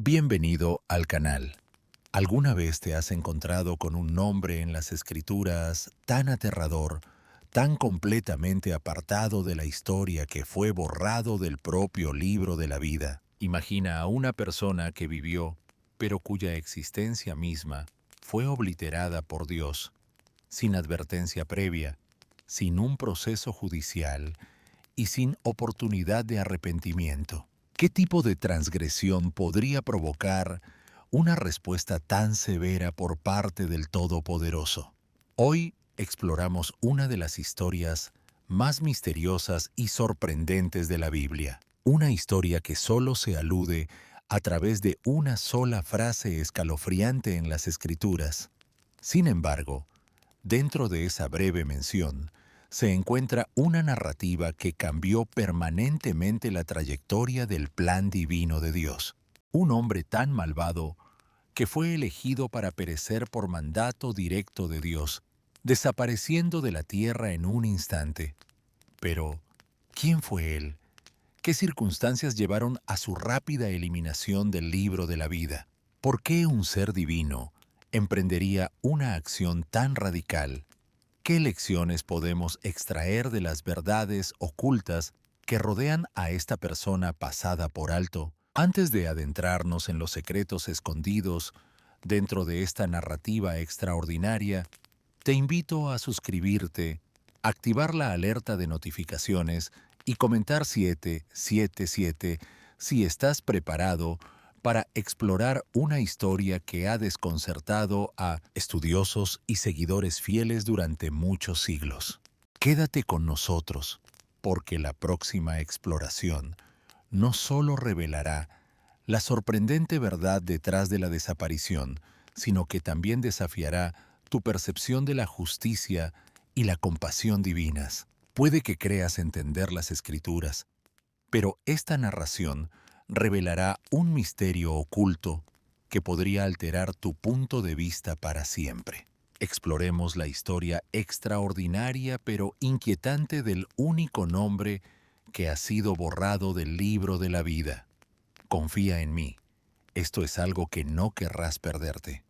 Bienvenido al canal. ¿Alguna vez te has encontrado con un nombre en las escrituras tan aterrador, tan completamente apartado de la historia que fue borrado del propio libro de la vida? Imagina a una persona que vivió, pero cuya existencia misma fue obliterada por Dios, sin advertencia previa, sin un proceso judicial y sin oportunidad de arrepentimiento. ¿Qué tipo de transgresión podría provocar una respuesta tan severa por parte del Todopoderoso? Hoy exploramos una de las historias más misteriosas y sorprendentes de la Biblia. Una historia que solo se alude a través de una sola frase escalofriante en las Escrituras. Sin embargo, dentro de esa breve mención, se encuentra una narrativa que cambió permanentemente la trayectoria del plan divino de Dios. Un hombre tan malvado que fue elegido para perecer por mandato directo de Dios, desapareciendo de la tierra en un instante. Pero, ¿quién fue él? ¿Qué circunstancias llevaron a su rápida eliminación del libro de la vida? ¿Por qué un ser divino emprendería una acción tan radical? ¿Qué lecciones podemos extraer de las verdades ocultas que rodean a esta persona pasada por alto? Antes de adentrarnos en los secretos escondidos dentro de esta narrativa extraordinaria, te invito a suscribirte, activar la alerta de notificaciones y comentar 777 si estás preparado para explorar una historia que ha desconcertado a estudiosos y seguidores fieles durante muchos siglos. Quédate con nosotros, porque la próxima exploración no solo revelará la sorprendente verdad detrás de la desaparición, sino que también desafiará tu percepción de la justicia y la compasión divinas. Puede que creas entender las Escrituras, pero esta narración revelará un misterio oculto que podría alterar tu punto de vista para siempre. Exploremos la historia extraordinaria pero inquietante del único nombre que ha sido borrado del libro de la vida. Confía en mí, esto es algo que no querrás perderte.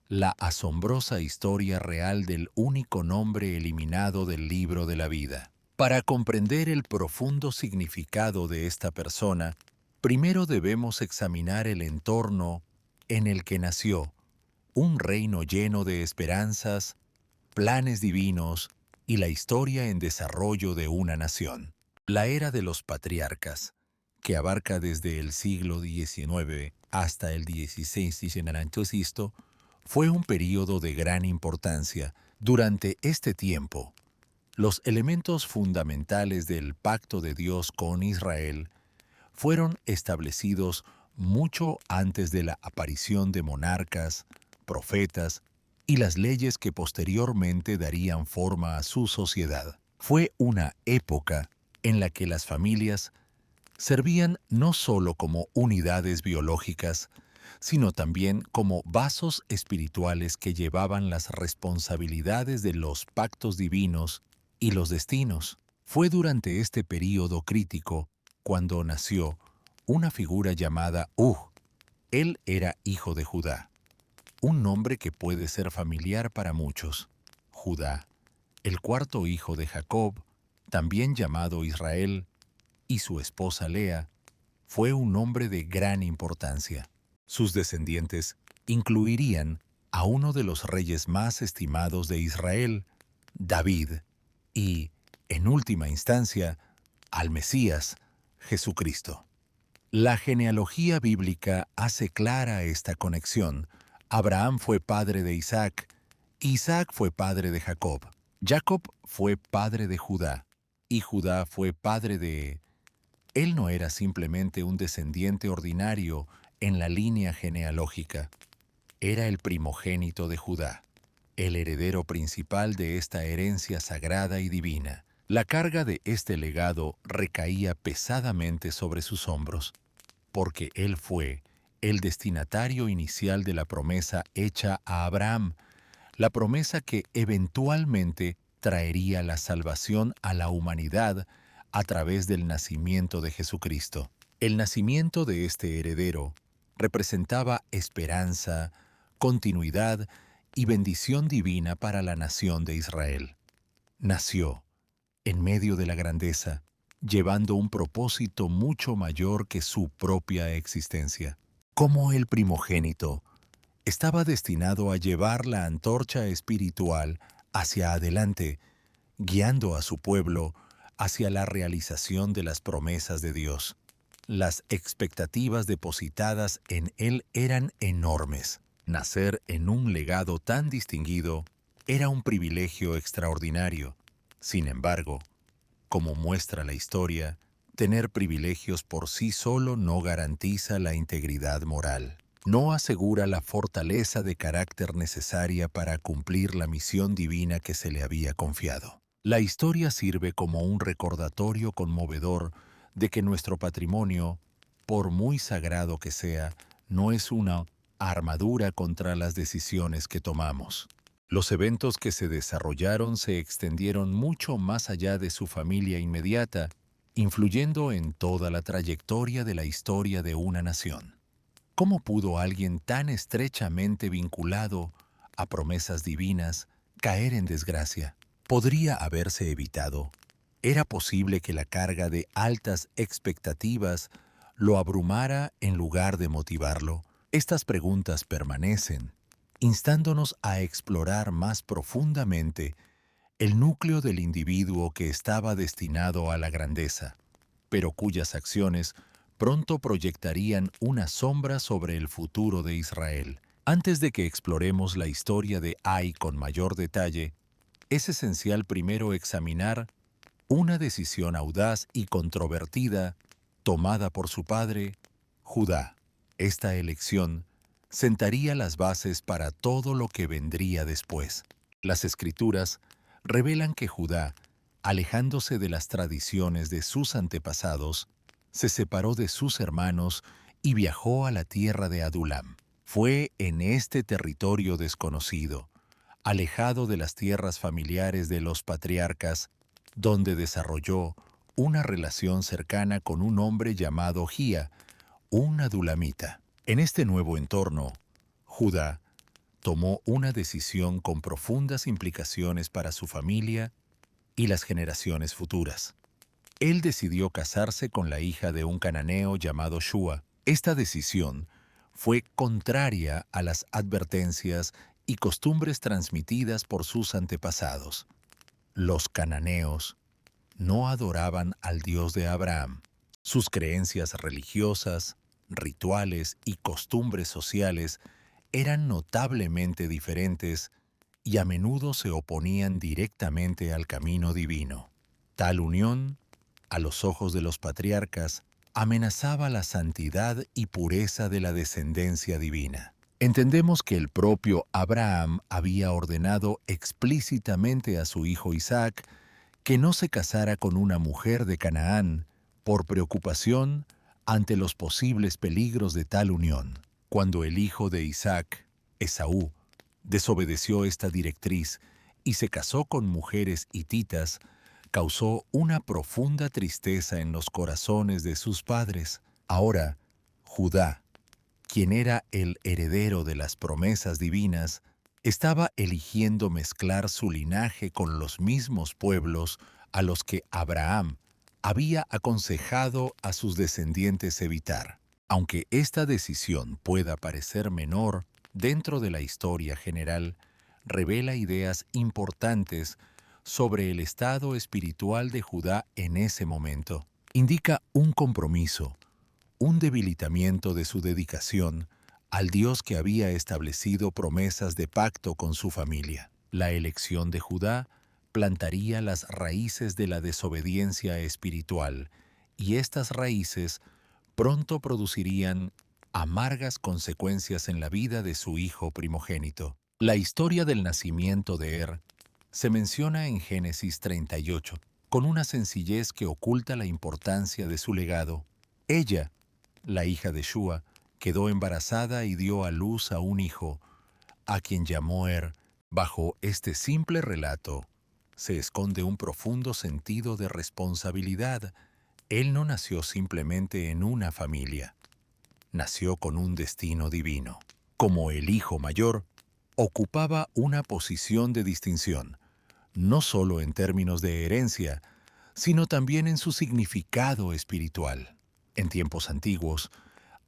La asombrosa historia real del único nombre eliminado del libro de la vida. Para comprender el profundo significado de esta persona, primero debemos examinar el entorno en el que nació, un reino lleno de esperanzas, planes divinos y la historia en desarrollo de una nación. La era de los patriarcas, que abarca desde el siglo XIX hasta el XVI, fue un período de gran importancia. Durante este tiempo, los elementos fundamentales del pacto de Dios con Israel fueron establecidos mucho antes de la aparición de monarcas, profetas y las leyes que posteriormente darían forma a su sociedad. Fue una época en la que las familias servían no solo como unidades biológicas, sino también como vasos espirituales que llevaban las responsabilidades de los pactos divinos y los destinos. Fue durante este período crítico cuando nació una figura llamada Él era hijo de Judá, un nombre que puede ser familiar para muchos. Judá, el cuarto hijo de Jacob, también llamado Israel, y su esposa Lea, fue un hombre de gran importancia. Sus descendientes incluirían a uno de los reyes más estimados de Israel, David, y, en última instancia, al Mesías, Jesucristo. La genealogía bíblica hace clara esta conexión. Abraham fue padre de Isaac, Isaac fue padre de Jacob, Jacob fue padre de Judá, y Judá fue padre de... Él no era simplemente un descendiente ordinario en la línea genealógica. Era el primogénito de Judá, el heredero principal de esta herencia sagrada y divina. La carga de este legado recaía pesadamente sobre sus hombros, porque él fue el destinatario inicial de la promesa hecha a Abraham, la promesa que eventualmente traería la salvación a la humanidad a través del nacimiento de Jesucristo. El nacimiento de este heredero representaba esperanza, continuidad y bendición divina para la nación de Israel. Nació en medio de la grandeza, llevando un propósito mucho mayor que su propia existencia. Como el primogénito, estaba destinado a llevar la antorcha espiritual hacia adelante, guiando a su pueblo hacia la realización de las promesas de Dios. Las expectativas depositadas en él eran enormes. Nacer en un legado tan distinguido era un privilegio extraordinario. Sin embargo, como muestra la historia, tener privilegios por sí solo no garantiza la integridad moral. No asegura la fortaleza de carácter necesaria para cumplir la misión divina que se le había confiado. La historia sirve como un recordatorio conmovedor de que nuestro patrimonio, por muy sagrado que sea, no es una armadura contra las decisiones que tomamos. Los eventos que se desarrollaron se extendieron mucho más allá de su familia inmediata, influyendo en toda la trayectoria de la historia de una nación. ¿Cómo pudo alguien tan estrechamente vinculado a promesas divinas caer en desgracia? ¿Podría haberse evitado? ¿Era posible que la carga de altas expectativas lo abrumara en lugar de motivarlo? Estas preguntas permanecen, instándonos a explorar más profundamente el núcleo del individuo que estaba destinado a la grandeza, pero cuyas acciones pronto proyectarían una sombra sobre el futuro de Israel. Antes de que exploremos la historia de Ai con mayor detalle, es esencial primero examinar una decisión audaz y controvertida tomada por su padre, Judá. Esta elección sentaría las bases para todo lo que vendría después. Las Escrituras revelan que Judá, alejándose de las tradiciones de sus antepasados, se separó de sus hermanos y viajó a la tierra de Adulam. Fue en este territorio desconocido, alejado de las tierras familiares de los patriarcas, donde desarrolló una relación cercana con un hombre llamado Gía, un adulamita. En este nuevo entorno, Judá tomó una decisión con profundas implicaciones para su familia y las generaciones futuras. Él decidió casarse con la hija de un cananeo llamado Shua. Esta decisión fue contraria a las advertencias y costumbres transmitidas por sus antepasados. Los cananeos no adoraban al Dios de Abraham. Sus creencias religiosas, rituales y costumbres sociales eran notablemente diferentes y a menudo se oponían directamente al camino divino. Tal unión, a los ojos de los patriarcas, amenazaba la santidad y pureza de la descendencia divina. Entendemos que el propio Abraham había ordenado explícitamente a su hijo Isaac que no se casara con una mujer de Canaán por preocupación ante los posibles peligros de tal unión. Cuando el hijo de Isaac, Esaú, desobedeció esta directriz y se casó con mujeres hititas, causó una profunda tristeza en los corazones de sus padres. Ahora, Judá, quien era el heredero de las promesas divinas, estaba eligiendo mezclar su linaje con los mismos pueblos a los que Abraham había aconsejado a sus descendientes evitar. Aunque esta decisión pueda parecer menor dentro de la historia general, revela ideas importantes sobre el estado espiritual de Judá en ese momento. Indica un compromiso, un debilitamiento de su dedicación al Dios que había establecido promesas de pacto con su familia. La elección de Judá plantaría las raíces de la desobediencia espiritual, y estas raíces pronto producirían amargas consecuencias en la vida de su hijo primogénito. La historia del nacimiento de se menciona en Génesis 38, con una sencillez que oculta la importancia de su legado. Ella, la hija de Shua, quedó embarazada y dio a luz a un hijo, a quien llamó Bajo este simple relato se esconde un profundo sentido de responsabilidad. Él no nació simplemente en una familia. nació con un destino divino. Como el hijo mayor, ocupaba una posición de distinción, no solo en términos de herencia, sino también en su significado espiritual. En tiempos antiguos,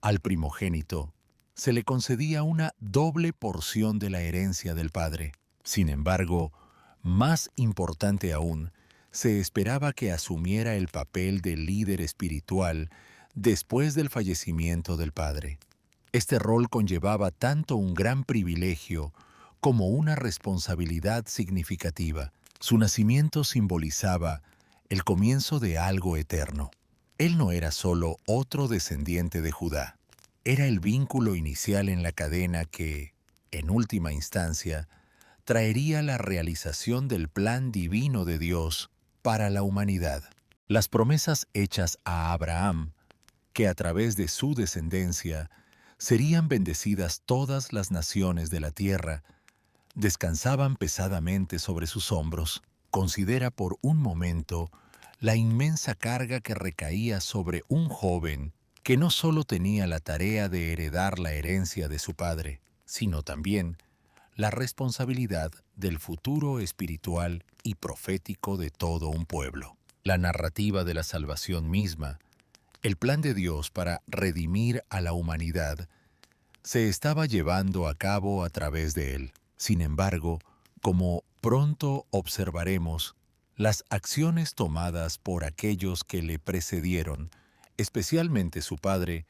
al primogénito se le concedía una doble porción de la herencia del padre. Sin embargo, más importante aún, se esperaba que asumiera el papel de líder espiritual después del fallecimiento del padre. Este rol conllevaba tanto un gran privilegio como una responsabilidad significativa. Su nacimiento simbolizaba el comienzo de algo eterno. Él no era solo otro descendiente de Judá, era el vínculo inicial en la cadena que, en última instancia, traería la realización del plan divino de Dios para la humanidad. Las promesas hechas a Abraham, que a través de su descendencia serían bendecidas todas las naciones de la tierra, descansaban pesadamente sobre sus hombros. Considera por un momento la inmensa carga que recaía sobre un joven que no solo tenía la tarea de heredar la herencia de su padre, sino también la responsabilidad del futuro espiritual y profético de todo un pueblo. La narrativa de la salvación misma, el plan de Dios para redimir a la humanidad, se estaba llevando a cabo a través de él. Sin embargo, como pronto observaremos, las acciones tomadas por aquellos que le precedieron, especialmente su padre,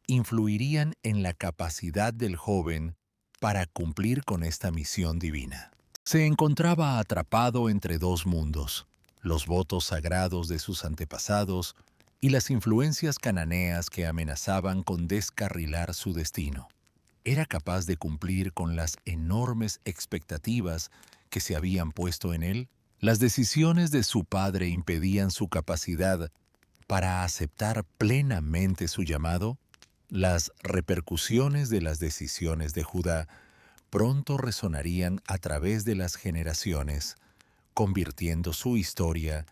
influirían en la capacidad del joven para cumplir con esta misión divina. Se encontraba atrapado entre dos mundos, los votos sagrados de sus antepasados y las influencias cananeas que amenazaban con descarrilar su destino. ¿Era capaz de cumplir con las enormes expectativas que se habían puesto en él? Las decisiones de su padre impedían su capacidad para aceptar plenamente su llamado. Las repercusiones de las decisiones de Judá pronto resonarían a través de las generaciones, convirtiendo su historia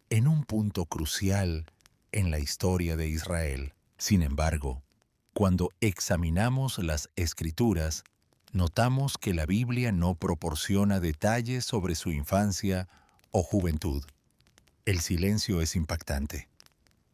en un punto crucial en la historia de Israel. Sin embargo, cuando examinamos las Escrituras, notamos que la Biblia no proporciona detalles sobre su infancia o juventud. El silencio es impactante.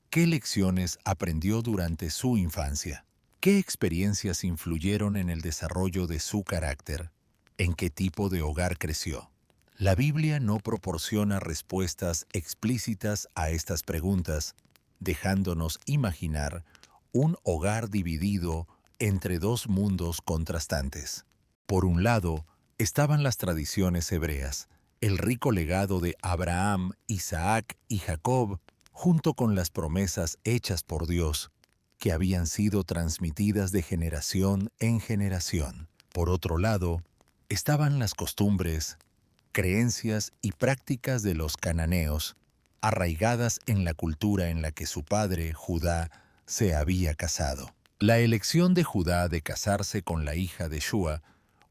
¿Qué lecciones aprendió durante su infancia? ¿Qué experiencias influyeron en el desarrollo de su carácter? ¿En qué tipo de hogar creció? La Biblia no proporciona respuestas explícitas a estas preguntas, dejándonos imaginar un hogar dividido entre dos mundos contrastantes. Por un lado, estaban las tradiciones hebreas, el rico legado de Abraham, Isaac y Jacob, junto con las promesas hechas por Dios, que habían sido transmitidas de generación en generación. Por otro lado, estaban las costumbres, creencias y prácticas de los cananeos, arraigadas en la cultura en la que su padre, Judá, se había casado. La elección de Judá de casarse con la hija de Shua,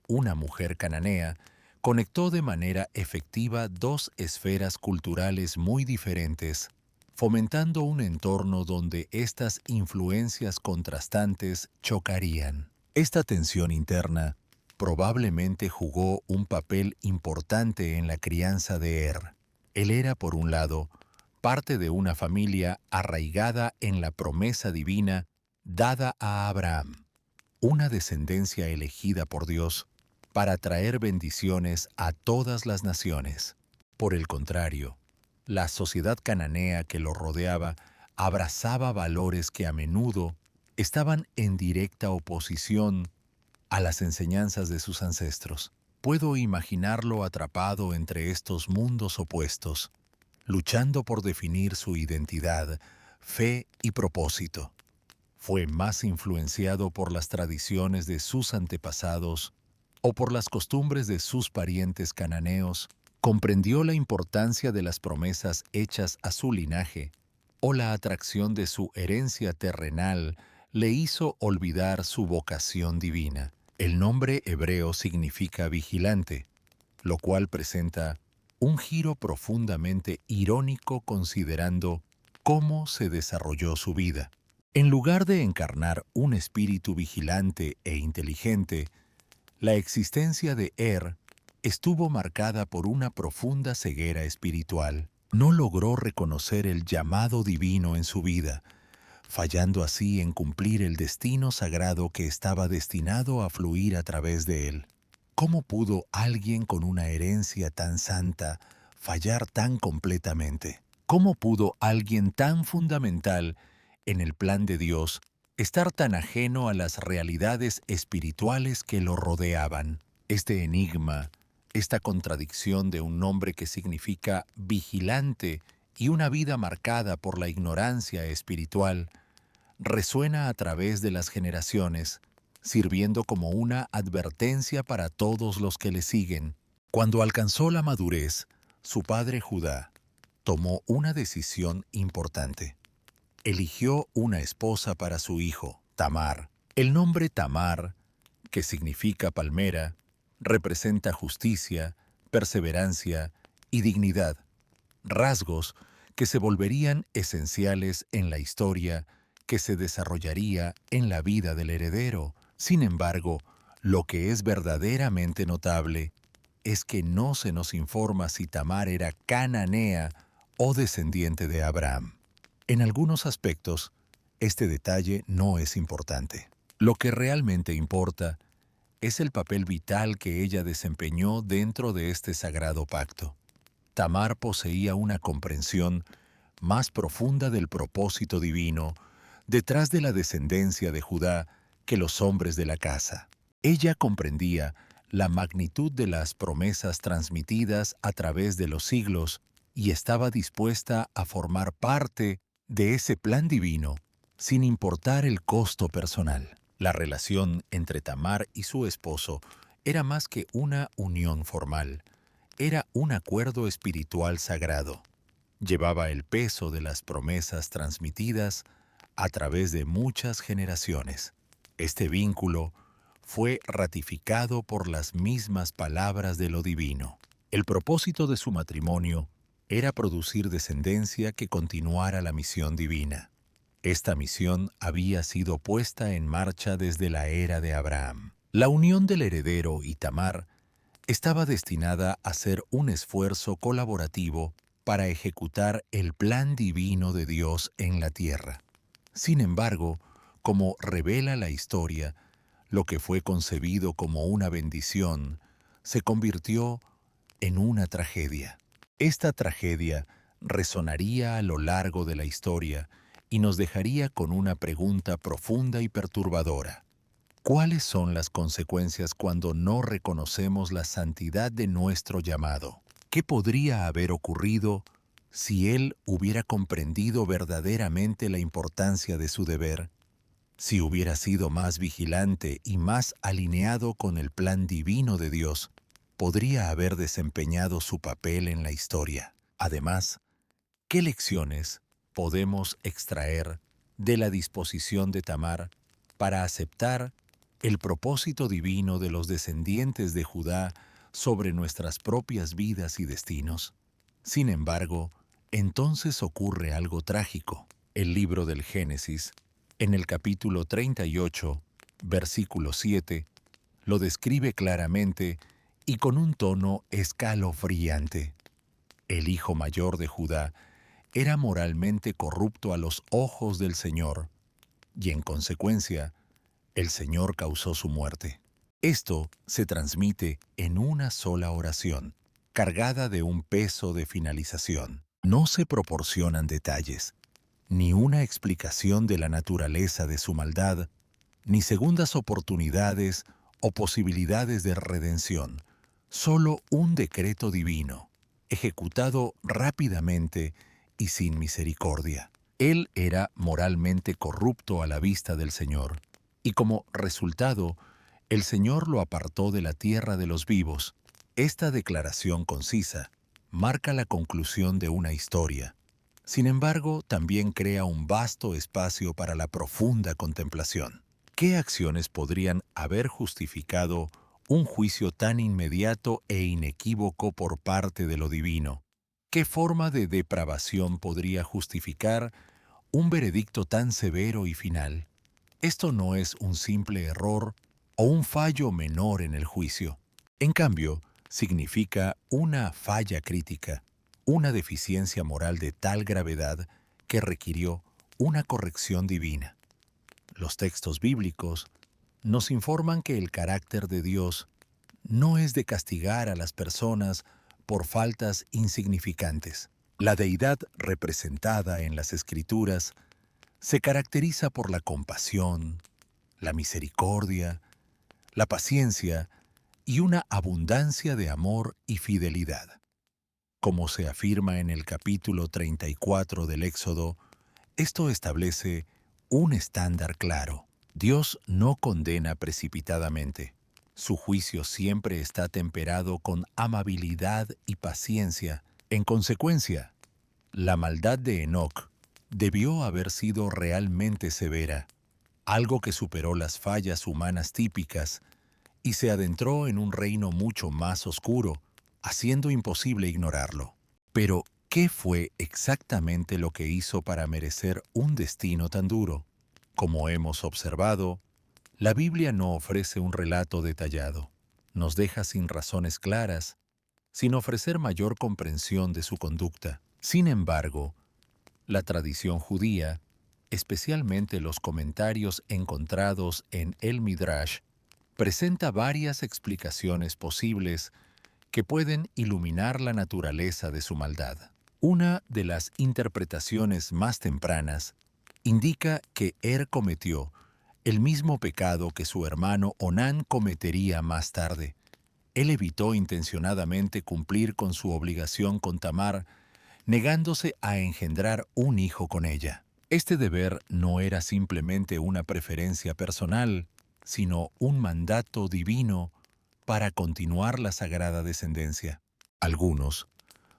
una mujer cananea, conectó de manera efectiva dos esferas culturales muy diferentes, fomentando un entorno donde estas influencias contrastantes chocarían. Esta tensión interna probablemente jugó un papel importante en la crianza de Er. Él era, por un lado, parte de una familia arraigada en la promesa divina dada a Abraham, una descendencia elegida por Dios para traer bendiciones a todas las naciones. Por el contrario, la sociedad cananea que lo rodeaba abrazaba valores que a menudo estaban en directa oposición a las enseñanzas de sus ancestros. Puedo imaginarlo atrapado entre estos mundos opuestos, luchando por definir su identidad, fe y propósito. Fue más influenciado por las tradiciones de sus antepasados o por las costumbres de sus parientes cananeos, comprendió la importancia de las promesas hechas a su linaje, o la atracción de su herencia terrenal le hizo olvidar su vocación divina. El nombre hebreo significa vigilante, lo cual presenta un giro profundamente irónico considerando cómo se desarrolló su vida. En lugar de encarnar un espíritu vigilante e inteligente, la existencia de estuvo marcada por una profunda ceguera espiritual. No logró reconocer el llamado divino en su vida, fallando así en cumplir el destino sagrado que estaba destinado a fluir a través de él. ¿Cómo pudo alguien con una herencia tan santa fallar tan completamente? ¿Cómo pudo alguien tan fundamental en el plan de Dios estar tan ajeno a las realidades espirituales que lo rodeaban? Este enigma, esta contradicción de un nombre que significa vigilante y una vida marcada por la ignorancia espiritual, resuena a través de las generaciones, sirviendo como una advertencia para todos los que le siguen. Cuando alcanzó la madurez, su padre Judá tomó una decisión importante. Eligió una esposa para su hijo, Tamar. El nombre Tamar, que significa palmera, representa justicia, perseverancia y dignidad, rasgos que se volverían esenciales en la historia que se desarrollaría en la vida del heredero. Sin embargo, lo que es verdaderamente notable es que no se nos informa si Tamar era cananea o descendiente de Abraham. En algunos aspectos, este detalle no es importante. Lo que realmente importa es el papel vital que ella desempeñó dentro de este sagrado pacto. Tamar poseía una comprensión más profunda del propósito divino detrás de la descendencia de Judá que los hombres de la casa. Ella comprendía la magnitud de las promesas transmitidas a través de los siglos y estaba dispuesta a formar parte de ese plan divino sin importar el costo personal. La relación entre Tamar y su esposo era más que una unión formal. Era un acuerdo espiritual sagrado. Llevaba el peso de las promesas transmitidas a través de muchas generaciones. Este vínculo fue ratificado por las mismas palabras de lo divino. El propósito de su matrimonio era producir descendencia que continuara la misión divina. Esta misión había sido puesta en marcha desde la era de Abraham. La unión del heredero y Tamar estaba destinada a ser un esfuerzo colaborativo para ejecutar el plan divino de Dios en la tierra. Sin embargo, como revela la historia, lo que fue concebido como una bendición se convirtió en una tragedia. Esta tragedia resonaría a lo largo de la historia y nos dejaría con una pregunta profunda y perturbadora. ¿Cuáles son las consecuencias cuando no reconocemos la santidad de nuestro llamado? ¿Qué podría haber ocurrido si él hubiera comprendido verdaderamente la importancia de su deber? Si hubiera sido más vigilante y más alineado con el plan divino de Dios, podría haber desempeñado su papel en la historia. Además, ¿qué lecciones podemos extraer de la disposición de Tamar para aceptar el propósito divino de los descendientes de Judá sobre nuestras propias vidas y destinos? Sin embargo, entonces ocurre algo trágico. El libro del Génesis, en el capítulo 38, versículo 7, lo describe claramente y con un tono escalofriante. El hijo mayor de Judá era moralmente corrupto a los ojos del Señor, y en consecuencia, el Señor causó su muerte. Esto se transmite en una sola oración, cargada de un peso de finalización. No se proporcionan detalles, ni una explicación de la naturaleza de su maldad, ni segundas oportunidades o posibilidades de redención. Solo un decreto divino, ejecutado rápidamente y sin misericordia. Él era moralmente corrupto a la vista del Señor, y como resultado, el Señor lo apartó de la tierra de los vivos. Esta declaración concisa marca la conclusión de una historia. Sin embargo, también crea un vasto espacio para la profunda contemplación. ¿Qué acciones podrían haber justificado un juicio tan inmediato e inequívoco por parte de lo divino? ¿Qué forma de depravación podría justificar un veredicto tan severo y final. Esto no es un simple error o un fallo menor en el juicio. En cambio, significa una falla crítica, una deficiencia moral de tal gravedad que requirió una corrección divina. Los textos bíblicos nos informan que el carácter de Dios no es de castigar a las personas por faltas insignificantes. La deidad representada en las Escrituras se caracteriza por la compasión, la misericordia, la paciencia y una abundancia de amor y fidelidad. Como se afirma en el capítulo 34 del Éxodo, esto establece un estándar claro. Dios no condena precipitadamente. Su juicio siempre está temperado con amabilidad y paciencia. En consecuencia, la maldad de Enoc debió haber sido realmente severa, algo que superó las fallas humanas típicas y se adentró en un reino mucho más oscuro, haciendo imposible ignorarlo. Pero, ¿qué fue exactamente lo que hizo para merecer un destino tan duro? Como hemos observado, la Biblia no ofrece un relato detallado. Nos deja sin razones claras, sin ofrecer mayor comprensión de su conducta. Sin embargo, la tradición judía, especialmente los comentarios encontrados en el Midrash, presenta varias explicaciones posibles que pueden iluminar la naturaleza de su maldad. Una de las interpretaciones más tempranas indica que cometió el mismo pecado que su hermano Onán cometería más tarde. Él evitó intencionadamente cumplir con su obligación con Tamar, negándose a engendrar un hijo con ella. Este deber no era simplemente una preferencia personal, sino un mandato divino para continuar la sagrada descendencia. Algunos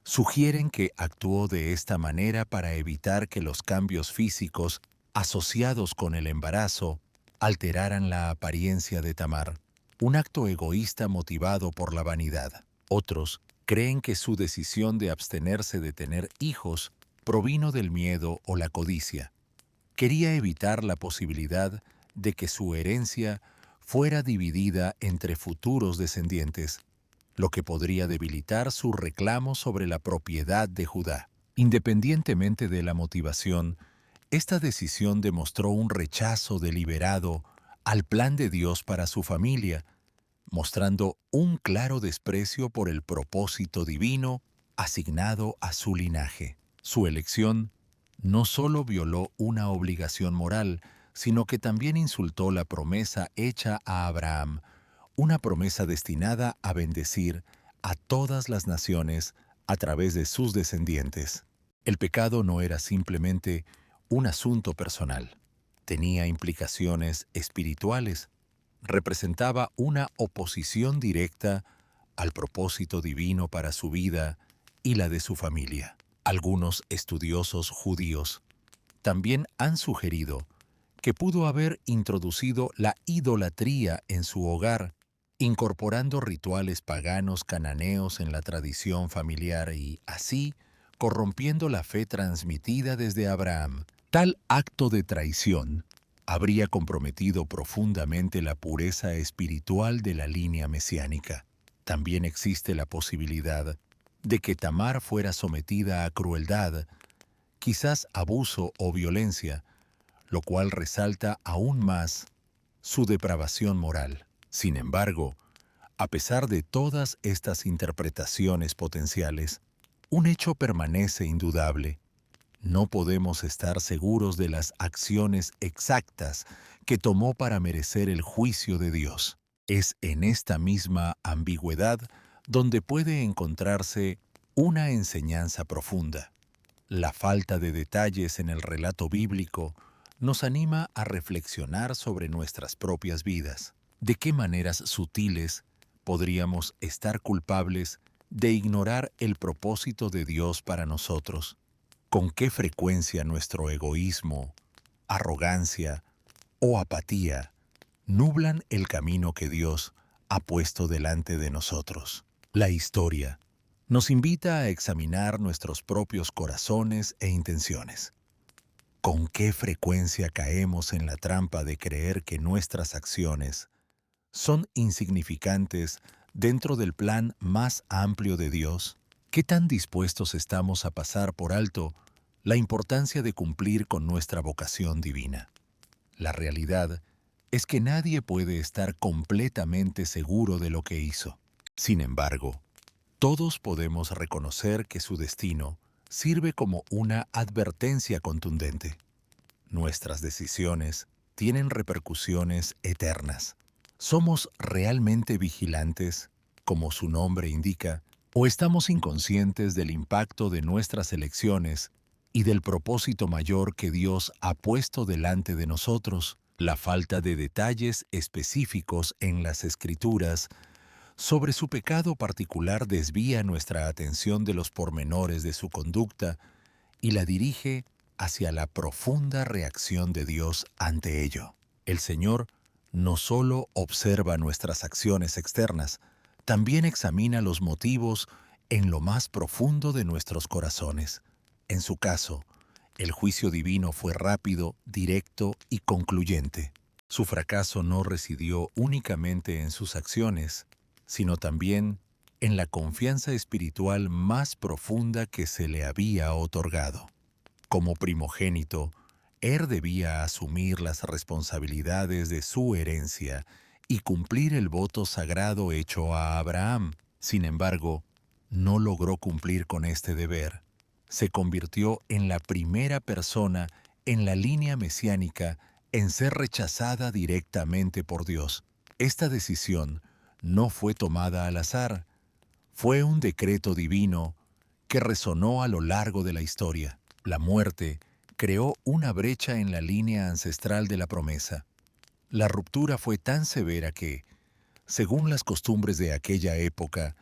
sugieren que actuó de esta manera para evitar que los cambios físicos asociados con el embarazo alteraran la apariencia de Tamar, un acto egoísta motivado por la vanidad. Otros creen que su decisión de abstenerse de tener hijos provino del miedo o la codicia. Quería evitar la posibilidad de que su herencia fuera dividida entre futuros descendientes, lo que podría debilitar su reclamo sobre la propiedad de Judá. Independientemente de la motivación, esta decisión demostró un rechazo deliberado al plan de Dios para su familia, mostrando un claro desprecio por el propósito divino asignado a su linaje. Su elección no solo violó una obligación moral, sino que también insultó la promesa hecha a Abraham, una promesa destinada a bendecir a todas las naciones a través de sus descendientes. El pecado no era simplemente un asunto personal, tenía implicaciones espirituales, representaba una oposición directa al propósito divino para su vida y la de su familia. Algunos estudiosos judíos también han sugerido que pudo haber introducido la idolatría en su hogar, incorporando rituales paganos cananeos en la tradición familiar y, así, corrompiendo la fe transmitida desde Abraham. Tal acto de traición habría comprometido profundamente la pureza espiritual de la línea mesiánica. También existe la posibilidad de que Tamar fuera sometida a crueldad, quizás abuso o violencia, lo cual resalta aún más su depravación moral. Sin embargo, a pesar de todas estas interpretaciones potenciales, un hecho permanece indudable. No podemos estar seguros de las acciones exactas que tomó para merecer el juicio de Dios. Es en esta misma ambigüedad donde puede encontrarse una enseñanza profunda. La falta de detalles en el relato bíblico nos anima a reflexionar sobre nuestras propias vidas. ¿De qué maneras sutiles podríamos estar culpables de ignorar el propósito de Dios para nosotros? ¿Con qué frecuencia nuestro egoísmo, arrogancia o apatía nublan el camino que Dios ha puesto delante de nosotros? La historia nos invita a examinar nuestros propios corazones e intenciones. ¿Con qué frecuencia caemos en la trampa de creer que nuestras acciones son insignificantes dentro del plan más amplio de Dios? ¿Qué tan dispuestos estamos a pasar por alto la importancia de cumplir con nuestra vocación divina? La realidad es que nadie puede estar completamente seguro de lo que hizo. Sin embargo, todos podemos reconocer que su destino sirve como una advertencia contundente. Nuestras decisiones tienen repercusiones eternas. ¿Somos realmente vigilantes, como su nombre indica, o estamos inconscientes del impacto de nuestras elecciones y del propósito mayor que Dios ha puesto delante de nosotros? La falta de detalles específicos en las Escrituras sobre su pecado particular desvía nuestra atención de los pormenores de su conducta y la dirige hacia la profunda reacción de Dios ante ello. El Señor no solo observa nuestras acciones externas, también examina los motivos en lo más profundo de nuestros corazones. En su caso, el juicio divino fue rápido, directo y concluyente. Su fracaso no residió únicamente en sus acciones, sino también en la confianza espiritual más profunda que se le había otorgado. Como primogénito, debía asumir las responsabilidades de su herencia y cumplir el voto sagrado hecho a Abraham. Sin embargo, no logró cumplir con este deber. Se convirtió en la primera persona en la línea mesiánica en ser rechazada directamente por Dios. Esta decisión no fue tomada al azar, fue un decreto divino que resonó a lo largo de la historia. La muerte creó una brecha en la línea ancestral de la promesa. La ruptura fue tan severa que, según las costumbres de aquella época,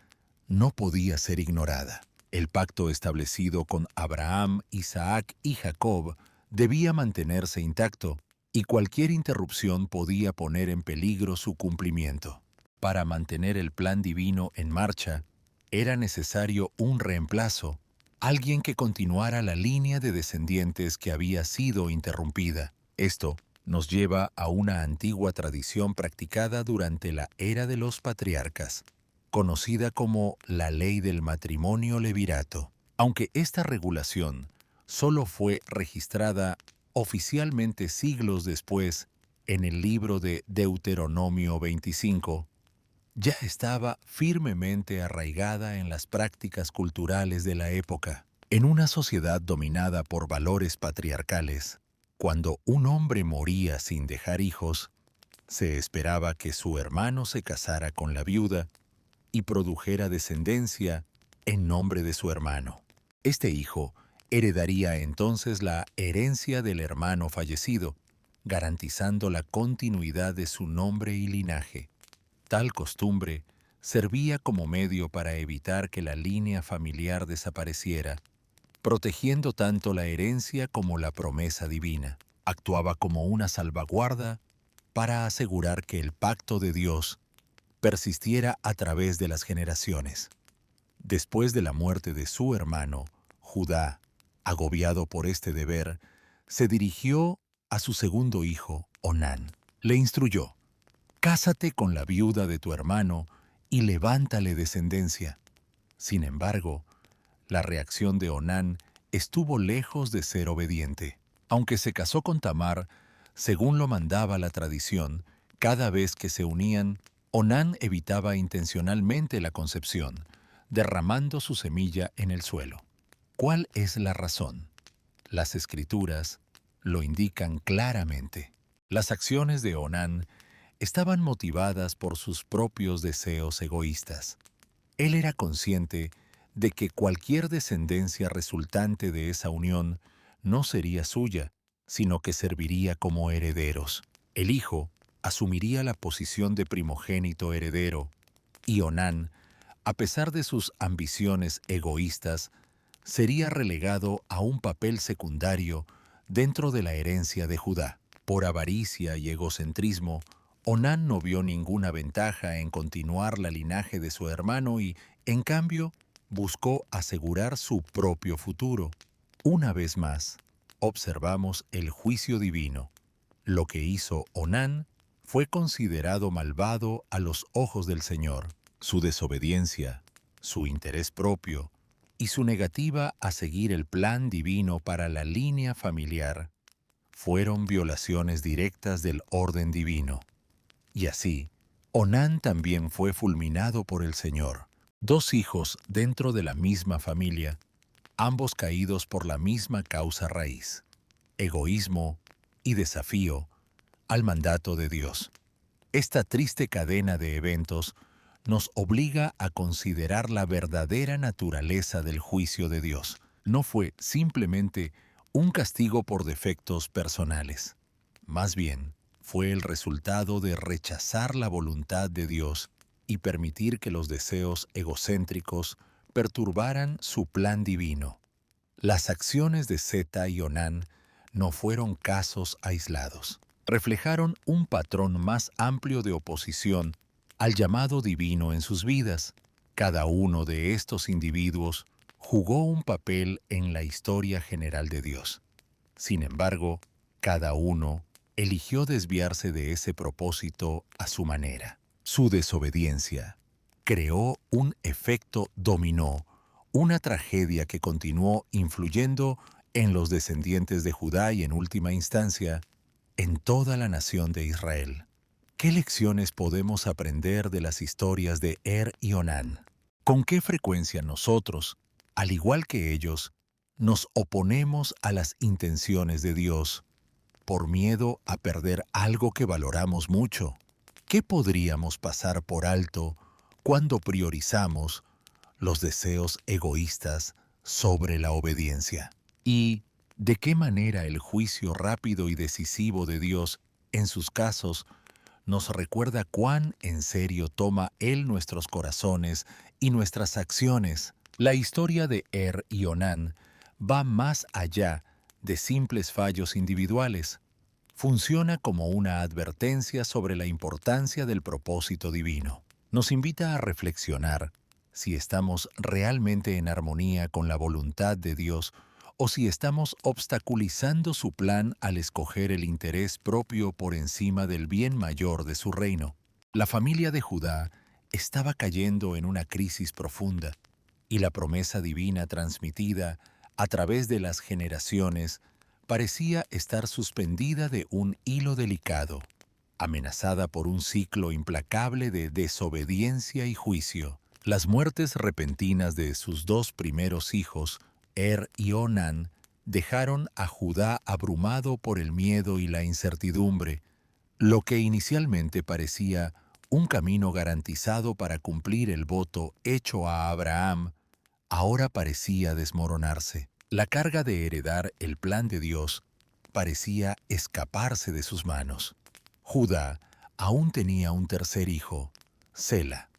no podía ser ignorada. El pacto establecido con Abraham, Isaac y Jacob debía mantenerse intacto, y cualquier interrupción podía poner en peligro su cumplimiento. Para mantener el plan divino en marcha, era necesario un reemplazo, alguien que continuara la línea de descendientes que había sido interrumpida. Esto nos lleva a una antigua tradición practicada durante la era de los patriarcas, conocida como la ley del matrimonio levirato. Aunque esta regulación solo fue registrada oficialmente siglos después en el libro de Deuteronomio 25, ya estaba firmemente arraigada en las prácticas culturales de la época. En una sociedad dominada por valores patriarcales, cuando un hombre moría sin dejar hijos, se esperaba que su hermano se casara con la viuda y produjera descendencia en nombre de su hermano. Este hijo heredaría entonces la herencia del hermano fallecido, garantizando la continuidad de su nombre y linaje. Tal costumbre servía como medio para evitar que la línea familiar desapareciera, protegiendo tanto la herencia como la promesa divina. Actuaba como una salvaguarda para asegurar que el pacto de Dios persistiera a través de las generaciones. Después de la muerte de su hermano, Judá, agobiado por este deber, se dirigió a su segundo hijo, Onán. Le instruyó: «Cásate con la viuda de tu hermano y levántale descendencia». Sin embargo, la reacción de Onán estuvo lejos de ser obediente. Aunque se casó con Tamar, según lo mandaba la tradición, cada vez que se unían, Onán evitaba intencionalmente la concepción, derramando su semilla en el suelo. ¿Cuál es la razón? Las Escrituras lo indican claramente. Las acciones de Onán estaban motivadas por sus propios deseos egoístas. Él era consciente de que cualquier descendencia resultante de esa unión no sería suya, sino que serviría como herederos. El hijo asumiría la posición de primogénito heredero, y Onán, a pesar de sus ambiciones egoístas, sería relegado a un papel secundario dentro de la herencia de Judá. Por avaricia y egocentrismo, Onán no vio ninguna ventaja en continuar la linaje de su hermano y, en cambio, buscó asegurar su propio futuro. Una vez más, observamos el juicio divino. Lo que hizo Onán fue considerado malvado a los ojos del Señor. Su desobediencia, su interés propio y su negativa a seguir el plan divino para la línea familiar fueron violaciones directas del orden divino. Y así, Onán también fue fulminado por el Señor. Dos hijos dentro de la misma familia, ambos caídos por la misma causa raíz: egoísmo y desafío al mandato de Dios. Esta triste cadena de eventos nos obliga a considerar la verdadera naturaleza del juicio de Dios. No fue simplemente un castigo por defectos personales. Más bien, fue el resultado de rechazar la voluntad de Dios y permitir que los deseos egocéntricos perturbaran su plan divino. Las acciones de Seta y Onán no fueron casos aislados. Reflejaron un patrón más amplio de oposición al llamado divino en sus vidas. Cada uno de estos individuos jugó un papel en la historia general de Dios. Sin embargo, cada uno eligió desviarse de ese propósito a su manera. Su desobediencia creó un efecto dominó, una tragedia que continuó influyendo en los descendientes de Judá y, en última instancia, en toda la nación de Israel. ¿Qué lecciones podemos aprender de las historias de y Onán? ¿Con qué frecuencia nosotros, al igual que ellos, nos oponemos a las intenciones de Dios por miedo a perder algo que valoramos mucho? ¿Qué podríamos pasar por alto cuando priorizamos los deseos egoístas sobre la obediencia? ¿Y de qué manera el juicio rápido y decisivo de Dios en sus casos nos recuerda cuán en serio toma Él nuestros corazones y nuestras acciones? La historia de y Onán va más allá de simples fallos individuales. Funciona como una advertencia sobre la importancia del propósito divino. Nos invita a reflexionar si estamos realmente en armonía con la voluntad de Dios o si estamos obstaculizando su plan al escoger el interés propio por encima del bien mayor de su reino. La familia de Judá estaba cayendo en una crisis profunda, y la promesa divina transmitida a través de las generaciones parecía estar suspendida de un hilo delicado, amenazada por un ciclo implacable de desobediencia y juicio. Las muertes repentinas de sus dos primeros hijos, y Onán, dejaron a Judá abrumado por el miedo y la incertidumbre. Lo que inicialmente parecía un camino garantizado para cumplir el voto hecho a Abraham, ahora parecía desmoronarse. La carga de heredar el plan de Dios parecía escaparse de sus manos. Judá aún tenía un tercer hijo, Sela.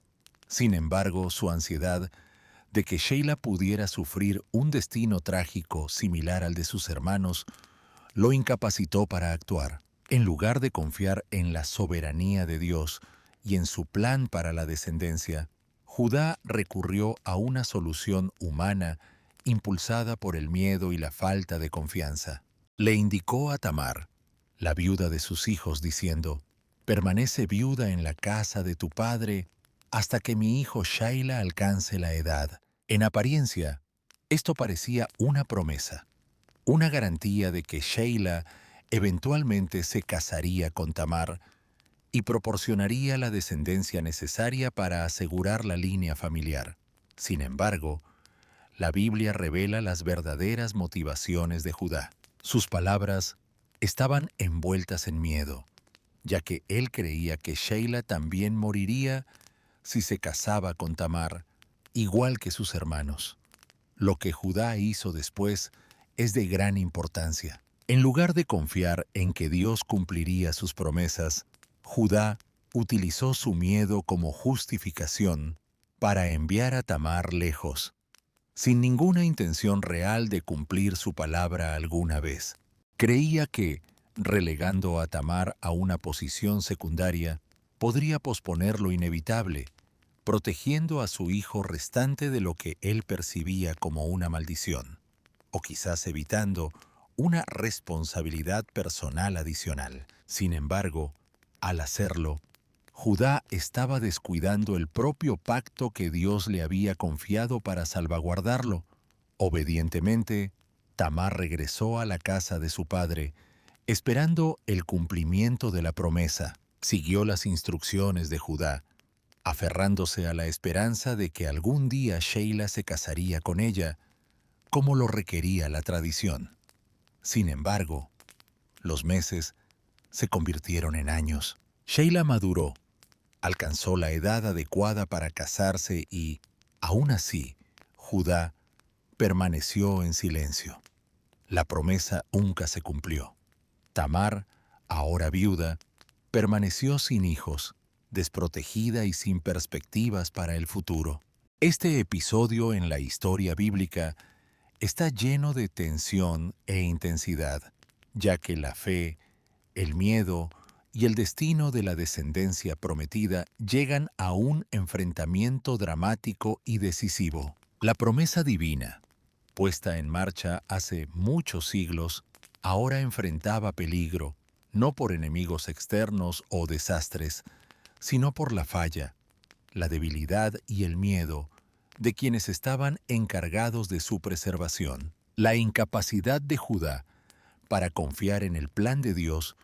Sin embargo, su ansiedad de que Sheila pudiera sufrir un destino trágico similar al de sus hermanos lo incapacitó para actuar. En lugar de confiar en la soberanía de Dios y en su plan para la descendencia, Judá recurrió a una solución humana impulsada por el miedo y la falta de confianza. Le indicó a Tamar, la viuda de sus hijos, diciendo: «Permanece viuda en la casa de tu padre hasta que mi hijo Sheila alcance la edad». En apariencia, esto parecía una promesa, una garantía de que Sheila eventualmente se casaría con Tamar y proporcionaría la descendencia necesaria para asegurar la línea familiar. Sin embargo, la Biblia revela las verdaderas motivaciones de Judá. Sus palabras estaban envueltas en miedo, ya que él creía que Sheila también moriría si se casaba con Tamar, igual que sus hermanos. Lo que Judá hizo después es de gran importancia. En lugar de confiar en que Dios cumpliría sus promesas, Judá utilizó su miedo como justificación para enviar a Tamar lejos, sin ninguna intención real de cumplir su palabra alguna vez. Creía que, relegando a Tamar a una posición secundaria, podría posponer lo inevitable, protegiendo a su hijo restante de lo que él percibía como una maldición, o quizás evitando una responsabilidad personal adicional. Sin embargo, al hacerlo, Judá estaba descuidando el propio pacto que Dios le había confiado para salvaguardarlo. Obedientemente, Tamar regresó a la casa de su padre, esperando el cumplimiento de la promesa. Siguió las instrucciones de Judá, aferrándose a la esperanza de que algún día Sheila se casaría con ella, como lo requería la tradición. Sin embargo, los meses se convirtieron en años. Sheila maduró, alcanzó la edad adecuada para casarse y, aún así, Judá permaneció en silencio. La promesa nunca se cumplió. Tamar, ahora viuda, permaneció sin hijos, desprotegida y sin perspectivas para el futuro. Este episodio en la historia bíblica está lleno de tensión e intensidad, ya que la fe, el miedo y el destino de la descendencia prometida llegan a un enfrentamiento dramático y decisivo. La promesa divina, puesta en marcha hace muchos siglos, ahora enfrentaba peligro, no por enemigos externos o desastres, sino por la falla, la debilidad y el miedo de quienes estaban encargados de su preservación. La incapacidad de Judá para confiar en el plan de Dios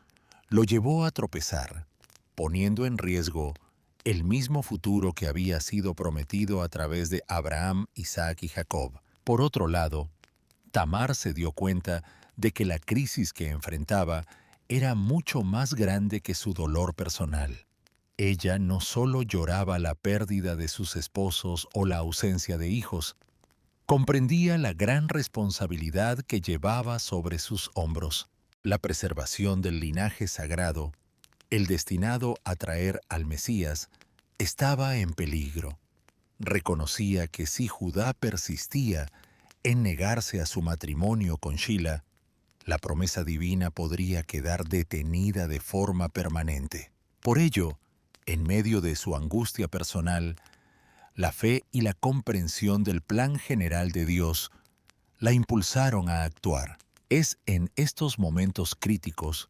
lo llevó a tropezar, poniendo en riesgo el mismo futuro que había sido prometido a través de Abraham, Isaac y Jacob. Por otro lado, Tamar se dio cuenta de que la crisis que enfrentaba era mucho más grande que su dolor personal. Ella no solo lloraba la pérdida de sus esposos o la ausencia de hijos, comprendía la gran responsabilidad que llevaba sobre sus hombros. La preservación del linaje sagrado, el destinado a traer al Mesías, estaba en peligro. Reconocía que si Judá persistía en negarse a su matrimonio con Sheila, la promesa divina podría quedar detenida de forma permanente. Por ello, en medio de su angustia personal, la fe y la comprensión del plan general de Dios la impulsaron a actuar. Es en estos momentos críticos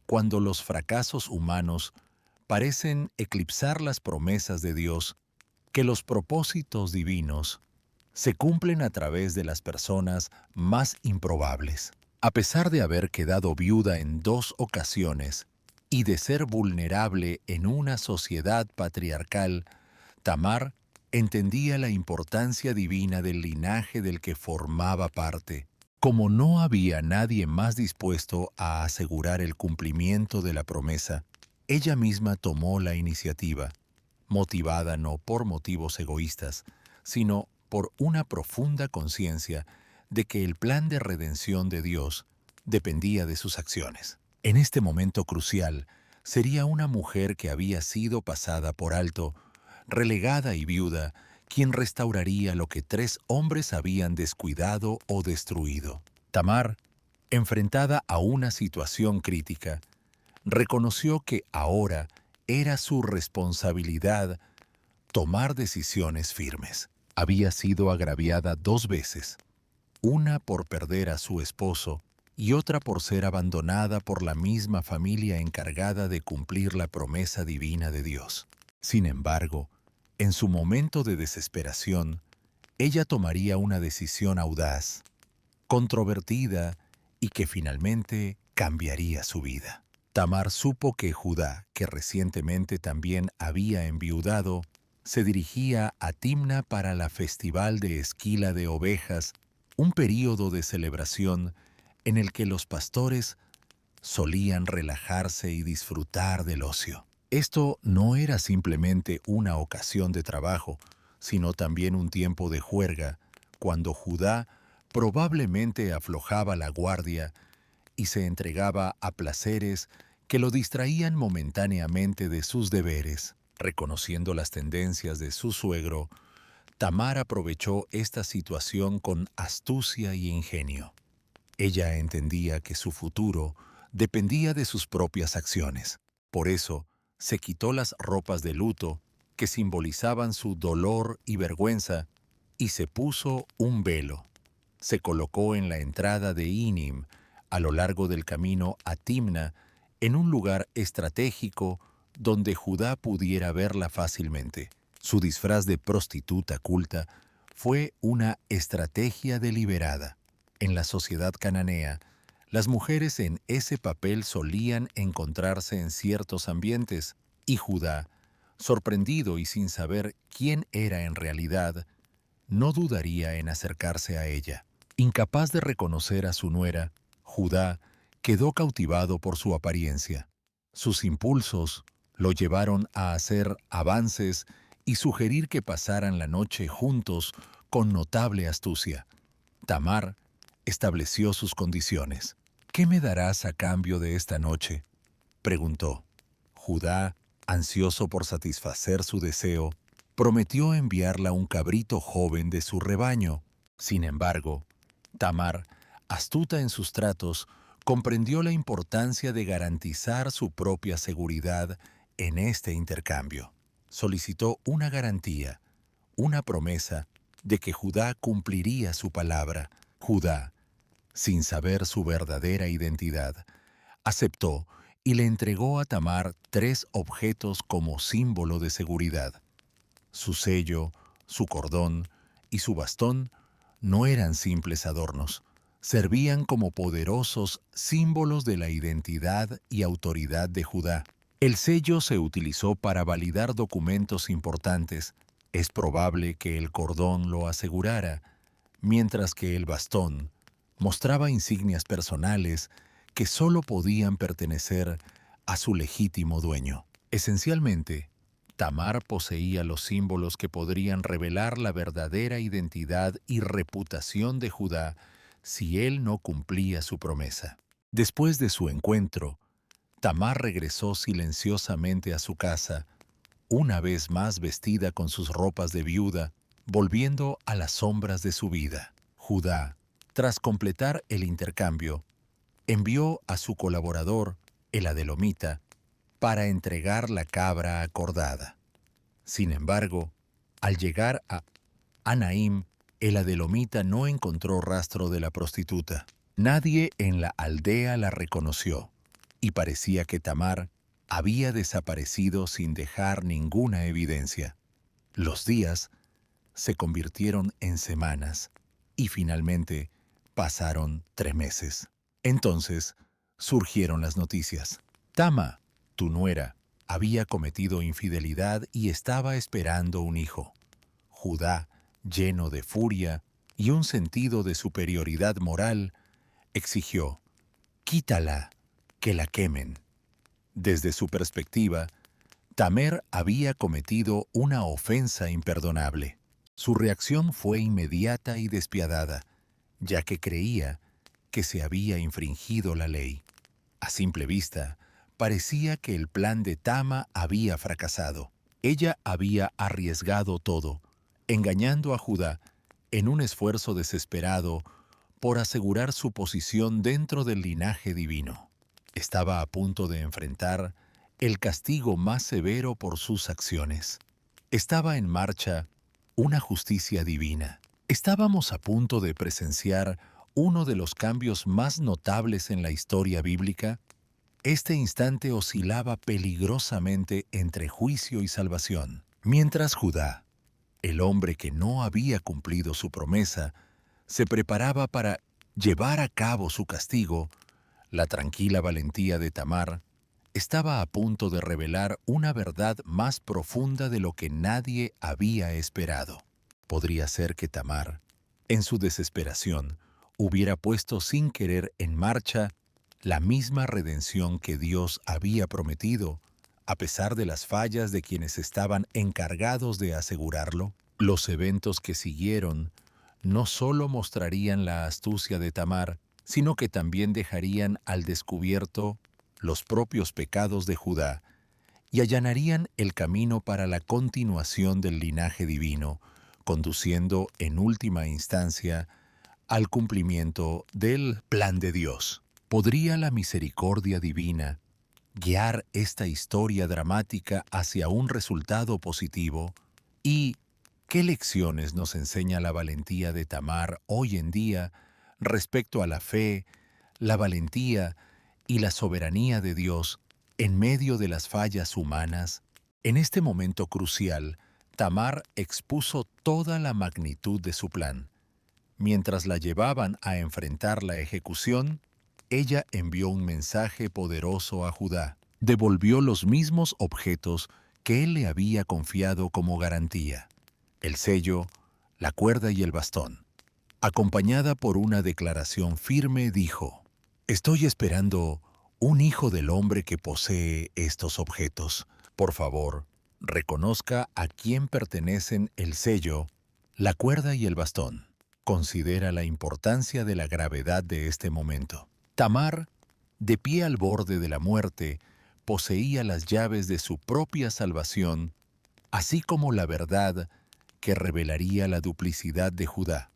cuando los fracasos humanos parecen eclipsar las promesas de Dios, que los propósitos divinos se cumplen a través de las personas más improbables. A pesar de haber quedado viuda en 2 ocasiones y de ser vulnerable en una sociedad patriarcal, Tamar entendía la importancia divina del linaje del que formaba parte. Como no había nadie más dispuesto a asegurar el cumplimiento de la promesa, ella misma tomó la iniciativa, motivada no por motivos egoístas, sino por una profunda conciencia de que el plan de redención de Dios dependía de sus acciones. En este momento crucial, sería una mujer que había sido pasada por alto, relegada y viuda, quien restauraría lo que 3 hombres habían descuidado o destruido. Tamar, enfrentada a una situación crítica, reconoció que ahora era su responsabilidad tomar decisiones firmes. Había sido agraviada 2 veces, una por perder a su esposo y otra por ser abandonada por la misma familia encargada de cumplir la promesa divina de Dios. Sin embargo, en su momento de desesperación, ella tomaría una decisión audaz, controvertida y que finalmente cambiaría su vida. Tamar supo que Judá, que recientemente también había enviudado, se dirigía a Timna para la festival de esquila de ovejas, un período de celebración en el que los pastores solían relajarse y disfrutar del ocio. Esto no era simplemente una ocasión de trabajo, sino también un tiempo de juerga, cuando Judá probablemente aflojaba la guardia y se entregaba a placeres que lo distraían momentáneamente de sus deberes. Reconociendo las tendencias de su suegro, Tamar aprovechó esta situación con astucia y ingenio. Ella entendía que su futuro dependía de sus propias acciones. Por eso, se quitó las ropas de luto que simbolizaban su dolor y vergüenza y se puso un velo. Se colocó en la entrada de Inim, a lo largo del camino a Timna, en un lugar estratégico donde Judá pudiera verla fácilmente. Su disfraz de prostituta culta fue una estrategia deliberada. En la sociedad cananea, las mujeres en ese papel solían encontrarse en ciertos ambientes, y Judá, sorprendido y sin saber quién era en realidad, no dudaría en acercarse a ella. Incapaz de reconocer a su nuera, Judá quedó cautivado por su apariencia. Sus impulsos lo llevaron a hacer avances y sugerir que pasaran la noche juntos con notable astucia. Tamar estableció sus condiciones. «¿Qué me darás a cambio de esta noche?», preguntó. Judá, ansioso por satisfacer su deseo, prometió enviarla un cabrito joven de su rebaño. Sin embargo, Tamar, astuta en sus tratos, comprendió la importancia de garantizar su propia seguridad en este intercambio. Solicitó una garantía, una promesa de que Judá cumpliría su palabra. Judá, sin saber su verdadera identidad, aceptó y le entregó a Tamar 3 objetos como símbolo de seguridad. Su sello, su cordón y su bastón no eran simples adornos, servían como poderosos símbolos de la identidad y autoridad de Judá. El sello se utilizó para validar documentos importantes. Es probable que el cordón lo asegurara, mientras que el bastón mostraba insignias personales que solo podían pertenecer a su legítimo dueño. Esencialmente, Tamar poseía los símbolos que podrían revelar la verdadera identidad y reputación de Judá si él no cumplía su promesa. Después de su encuentro, Tamar regresó silenciosamente a su casa, una vez más vestida con sus ropas de viuda, volviendo a las sombras de su vida. Judá, tras completar el intercambio, envió a su colaborador, el adelomita, para entregar la cabra acordada. Sin embargo, al llegar a Anaim, el adelomita no encontró rastro de la prostituta. Nadie en la aldea la reconoció, y parecía que Tamar había desaparecido sin dejar ninguna evidencia. Los días se convirtieron en semanas, y finalmente pasaron 3 meses. Entonces surgieron las noticias. Tama, tu nuera, había cometido infidelidad y estaba esperando un hijo. Judá, lleno de furia y un sentido de superioridad moral, exigió: «Quítala, que la quemen». Desde su perspectiva, Tamer había cometido una ofensa imperdonable. Su reacción fue inmediata y despiadada, ya que creía que se había infringido la ley. A simple vista, parecía que el plan de Tama había fracasado. Ella había arriesgado todo, engañando a Judá en un esfuerzo desesperado por asegurar su posición dentro del linaje divino. Estaba a punto de enfrentar el castigo más severo por sus acciones. Estaba en marcha una justicia divina. Estábamos a punto de presenciar uno de los cambios más notables en la historia bíblica. Este instante oscilaba peligrosamente entre juicio y salvación. Mientras Judá, el hombre que no había cumplido su promesa, se preparaba para llevar a cabo su castigo, la tranquila valentía de Tamar estaba a punto de revelar una verdad más profunda de lo que nadie había esperado. Podría ser que Tamar, en su desesperación, hubiera puesto sin querer en marcha la misma redención que Dios había prometido, a pesar de las fallas de quienes estaban encargados de asegurarlo. Los eventos que siguieron no solo mostrarían la astucia de Tamar, sino que también dejarían al descubierto los propios pecados de Judá y allanarían el camino para la continuación del linaje divino, conduciendo en última instancia al cumplimiento del plan de Dios. ¿Podría la misericordia divina guiar esta historia dramática hacia un resultado positivo? ¿Y qué lecciones nos enseña la valentía de Tamar hoy en día respecto a la fe, la valentía y la soberanía de Dios en medio de las fallas humanas. En este momento crucial, Tamar expuso toda la magnitud de su plan. Mientras la llevaban a enfrentar la ejecución, ella envió un mensaje poderoso a Judá. Devolvió los mismos objetos que él le había confiado como garantía: el sello, la cuerda y el bastón. Acompañada por una declaración firme, dijo: «Estoy esperando un hijo del hombre que posee estos objetos. Por favor, reconozca a quién pertenecen el sello, la cuerda y el bastón». Considera la importancia de la gravedad de este momento. Tamar, de pie al borde de la muerte, poseía las llaves de su propia salvación, así como la verdad que revelaría la duplicidad de Judá.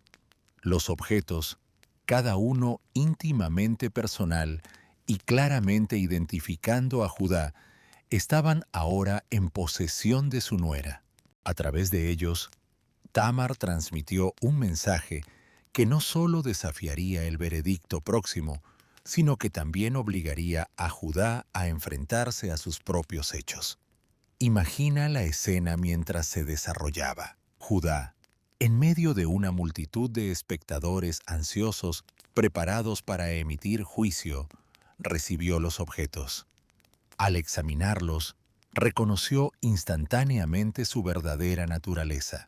Los objetos, cada uno íntimamente personal y claramente identificando a Judá, estaban ahora en posesión de su nuera. A través de ellos, Tamar transmitió un mensaje que no solo desafiaría el veredicto próximo, sino que también obligaría a Judá a enfrentarse a sus propios hechos. Imagina la escena mientras se desarrollaba. Judá, en medio de una multitud de espectadores ansiosos preparados para emitir juicio, recibió los objetos. Al examinarlos, reconoció instantáneamente su verdadera naturaleza: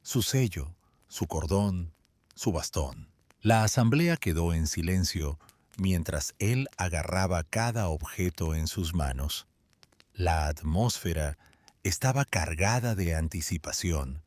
su sello, su cordón, su bastón. La asamblea quedó en silencio mientras él agarraba cada objeto en sus manos. La atmósfera estaba cargada de anticipación,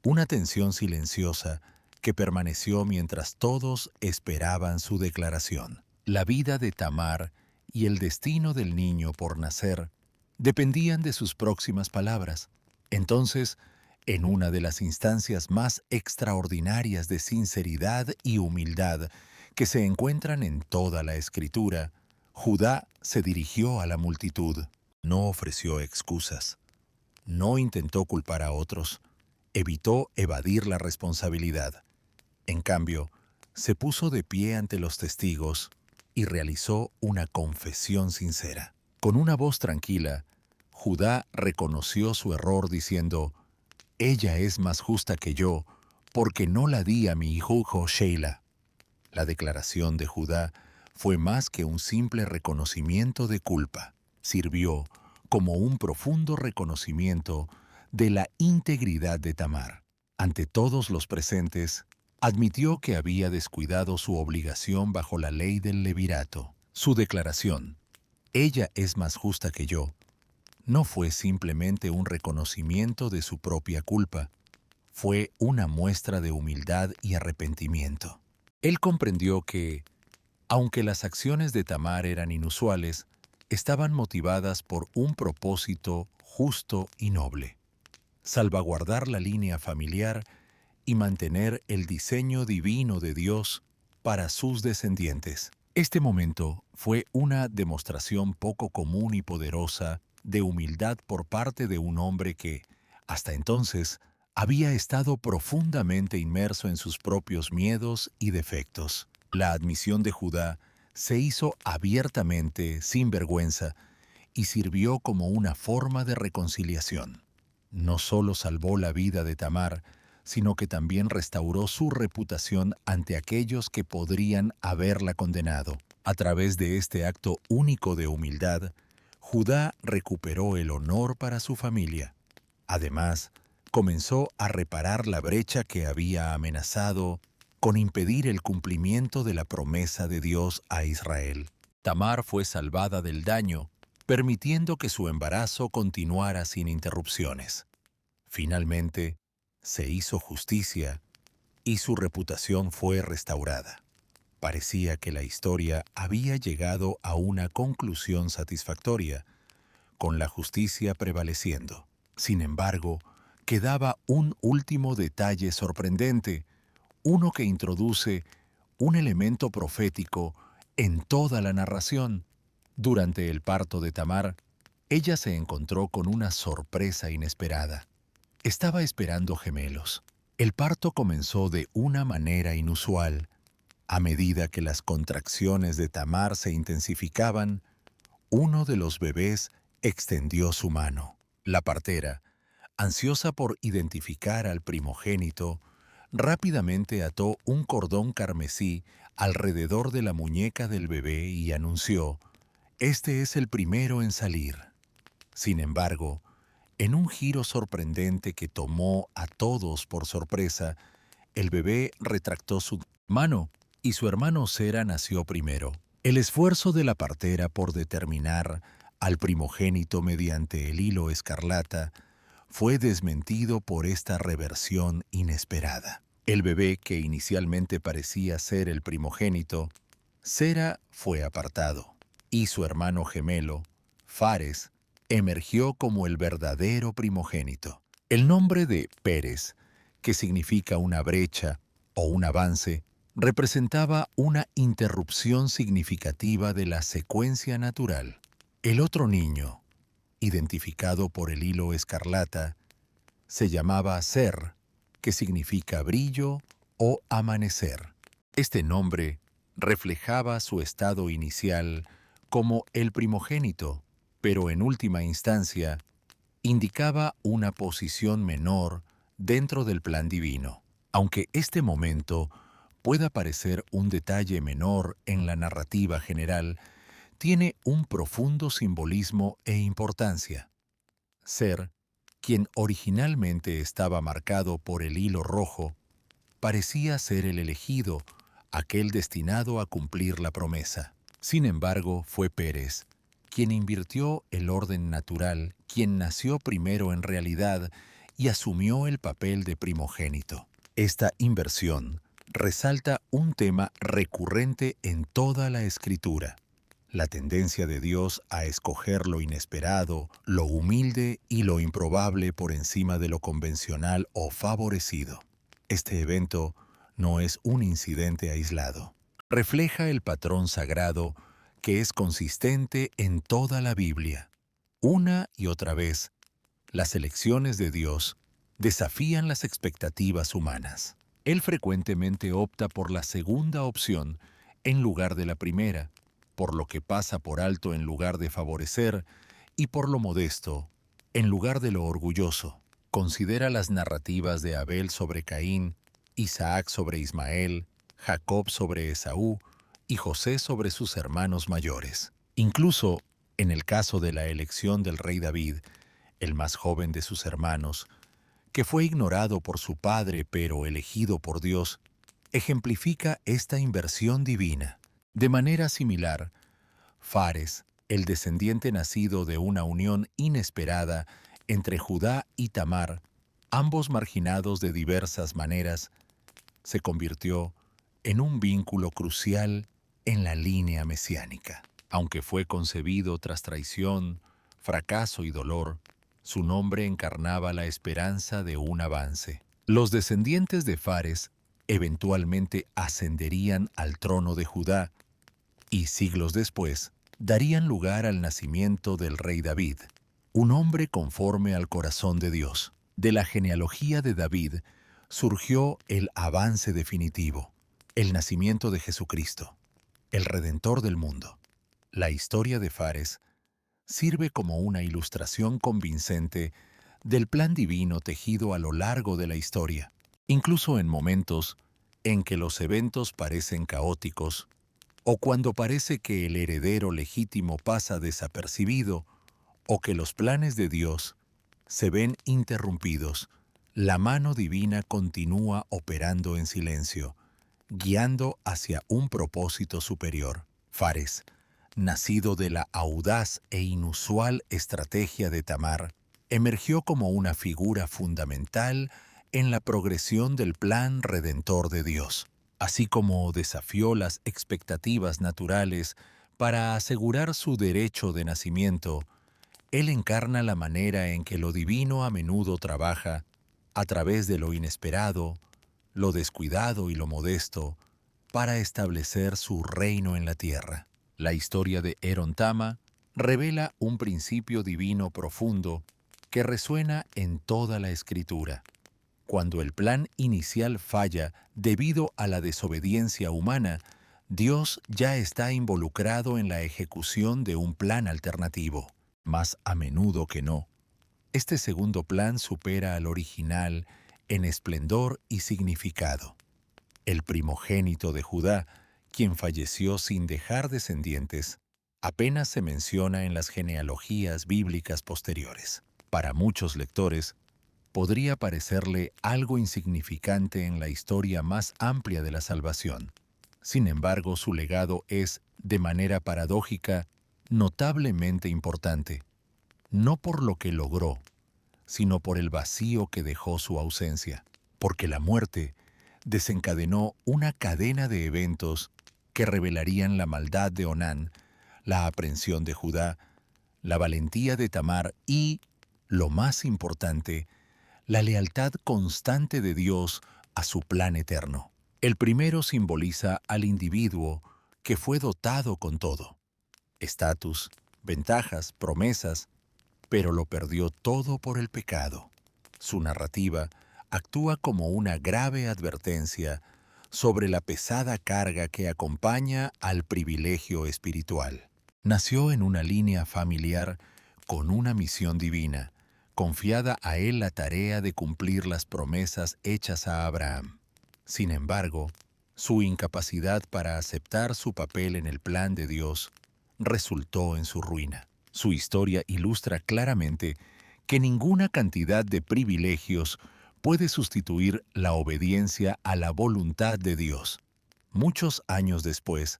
una tensión silenciosa que permaneció mientras todos esperaban su declaración. La vida de Tamar y el destino del niño por nacer dependían de sus próximas palabras. Entonces, en una de las instancias más extraordinarias de sinceridad y humildad que se encuentran en toda la Escritura, Judá se dirigió a la multitud. No ofreció excusas, no intentó culpar a otros, evitó evadir la responsabilidad. En cambio, se puso de pie ante los testigos y realizó una confesión sincera. Con una voz tranquila, Judá reconoció su error diciendo: «Ella es más justa que yo, porque no la di a mi hijo Sheila». La declaración de Judá fue más que un simple reconocimiento de culpa. Sirvió como un profundo reconocimiento de la integridad de Tamar. Ante todos los presentes, admitió que había descuidado su obligación bajo la ley del levirato. Su declaración: «Ella es más justa que yo», no fue simplemente un reconocimiento de su propia culpa, fue una muestra de humildad y arrepentimiento. Él comprendió que, aunque las acciones de Tamar eran inusuales, estaban motivadas por un propósito justo y noble: salvaguardar la línea familiar y mantener el diseño divino de Dios para sus descendientes. Este momento fue una demostración poco común y poderosa de humildad por parte de un hombre que, hasta entonces, había estado profundamente inmerso en sus propios miedos y defectos. La admisión de Judá se hizo abiertamente, sin vergüenza, y sirvió como una forma de reconciliación. No solo salvó la vida de Tamar, sino que también restauró su reputación ante aquellos que podrían haberla condenado. A través de este acto único de humildad, Judá recuperó el honor para su familia. Además, comenzó a reparar la brecha que había amenazado con impedir el cumplimiento de la promesa de Dios a Israel. Tamar fue salvada del daño, permitiendo que su embarazo continuara sin interrupciones. Finalmente, se hizo justicia y su reputación fue restaurada. Parecía que la historia había llegado a una conclusión satisfactoria, con la justicia prevaleciendo. Sin embargo, quedaba un último detalle sorprendente, uno que introduce un elemento profético en toda la narración. Durante el parto de Tamar, ella se encontró con una sorpresa inesperada. Estaba esperando gemelos. El parto comenzó de una manera inusual. A medida que las contracciones de Tamar se intensificaban, uno de los bebés extendió su mano. La partera, ansiosa por identificar al primogénito, rápidamente ató un cordón carmesí alrededor de la muñeca del bebé y anunció: «Este es el primero en salir». Sin embargo, en un giro sorprendente que tomó a todos por sorpresa, el bebé retractó su mano y su hermano Sera nació primero. El esfuerzo de la partera por determinar al primogénito mediante el hilo escarlata fue desmentido por esta reversión inesperada. El bebé, que inicialmente parecía ser el primogénito, Sera, fue apartado, y su hermano gemelo, Fares, emergió como el verdadero primogénito. El nombre de Pérez, que significa una brecha o un avance, representaba una interrupción significativa de la secuencia natural. El otro niño, identificado por el hilo escarlata, se llamaba Ser, que significa brillo o amanecer. Este nombre reflejaba su estado inicial como el primogénito, pero en última instancia indicaba una posición menor dentro del plan divino. Aunque este momento pueda parecer un detalle menor en la narrativa general, tiene un profundo simbolismo e importancia. Ser, quien originalmente estaba marcado por el hilo rojo, parecía ser el elegido, aquel destinado a cumplir la promesa. Sin embargo, fue Pérez, quien invirtió el orden natural, quien nació primero en realidad y asumió el papel de primogénito. Esta inversión resalta un tema recurrente en toda la Escritura: la tendencia de Dios a escoger lo inesperado, lo humilde y lo improbable por encima de lo convencional o favorecido. Este evento no es un incidente aislado. Refleja el patrón sagrado que es consistente en toda la Biblia. Una y otra vez, las elecciones de Dios desafían las expectativas humanas. Él frecuentemente opta por la segunda opción en lugar de la primera, por lo que pasa por alto en lugar de favorecer y por lo modesto en lugar de lo orgulloso. Considera las narrativas de Abel sobre Caín, Isaac sobre Ismael, Jacob sobre Esaú y José sobre sus hermanos mayores. Incluso en el caso de la elección del rey David, el más joven de sus hermanos, que fue ignorado por su padre pero elegido por Dios, ejemplifica esta inversión divina. De manera similar, Fares, el descendiente nacido de una unión inesperada entre Judá y Tamar, ambos marginados de diversas maneras, se convirtió en un vínculo crucial en la línea mesiánica. Aunque fue concebido tras traición, fracaso y dolor, su nombre encarnaba la esperanza de un avance. Los descendientes de Fares eventualmente ascenderían al trono de Judá y siglos después darían lugar al nacimiento del rey David, un hombre conforme al corazón de Dios. De la genealogía de David surgió el avance definitivo, el nacimiento de Jesucristo, el Redentor del mundo. La historia de Fares sirve como una ilustración convincente del plan divino tejido a lo largo de la historia. Incluso en momentos en que los eventos parecen caóticos, o cuando parece que el heredero legítimo pasa desapercibido, o que los planes de Dios se ven interrumpidos, la mano divina continúa operando en silencio, guiando hacia un propósito superior. Fares, nacido de la audaz e inusual estrategia de Tamar, emergió como una figura fundamental en la progresión del plan redentor de Dios. Así como desafió las expectativas naturales para asegurar su derecho de nacimiento, él encarna la manera en que lo divino a menudo trabaja a través de lo inesperado, lo descuidado y lo modesto, para establecer su reino en la tierra. La historia de Erontama revela un principio divino profundo que resuena en toda la Escritura. Cuando el plan inicial falla debido a la desobediencia humana, Dios ya está involucrado en la ejecución de un plan alternativo. Más a menudo que no, este segundo plan supera al original en esplendor y significado. El primogénito de Judá, quien falleció sin dejar descendientes, apenas se menciona en las genealogías bíblicas posteriores. Para muchos lectores, podría parecerle algo insignificante en la historia más amplia de la salvación. Sin embargo, su legado es, de manera paradójica, notablemente importante, no por lo que logró, sino por el vacío que dejó su ausencia, porque la muerte desencadenó una cadena de eventos que revelarían la maldad de Onán, la aprehensión de Judá, la valentía de Tamar y, lo más importante, la lealtad constante de Dios a su plan eterno. El primero simboliza al individuo que fue dotado con todo: estatus, ventajas, promesas, pero lo perdió todo por el pecado. Su narrativa actúa como una grave advertencia sobre la pesada carga que acompaña al privilegio espiritual. Nació en una línea familiar con una misión divina, confiada a él la tarea de cumplir las promesas hechas a Abraham. Sin embargo, su incapacidad para aceptar su papel en el plan de Dios resultó en su ruina. Su historia ilustra claramente que ninguna cantidad de privilegios puede sustituir la obediencia a la voluntad de Dios. Muchos años después,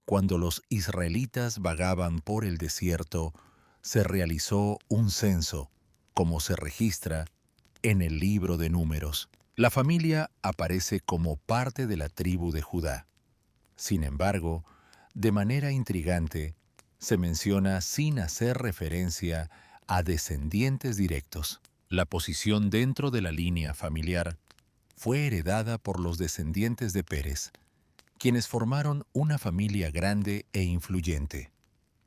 cuando los israelitas vagaban por el desierto, se realizó un censo, como se registra en el libro de Números. La familia aparece como parte de la tribu de Judá. Sin embargo, de manera intrigante, se menciona sin hacer referencia a descendientes directos. La posición dentro de la línea familiar fue heredada por los descendientes de Pérez, quienes formaron una familia grande e influyente.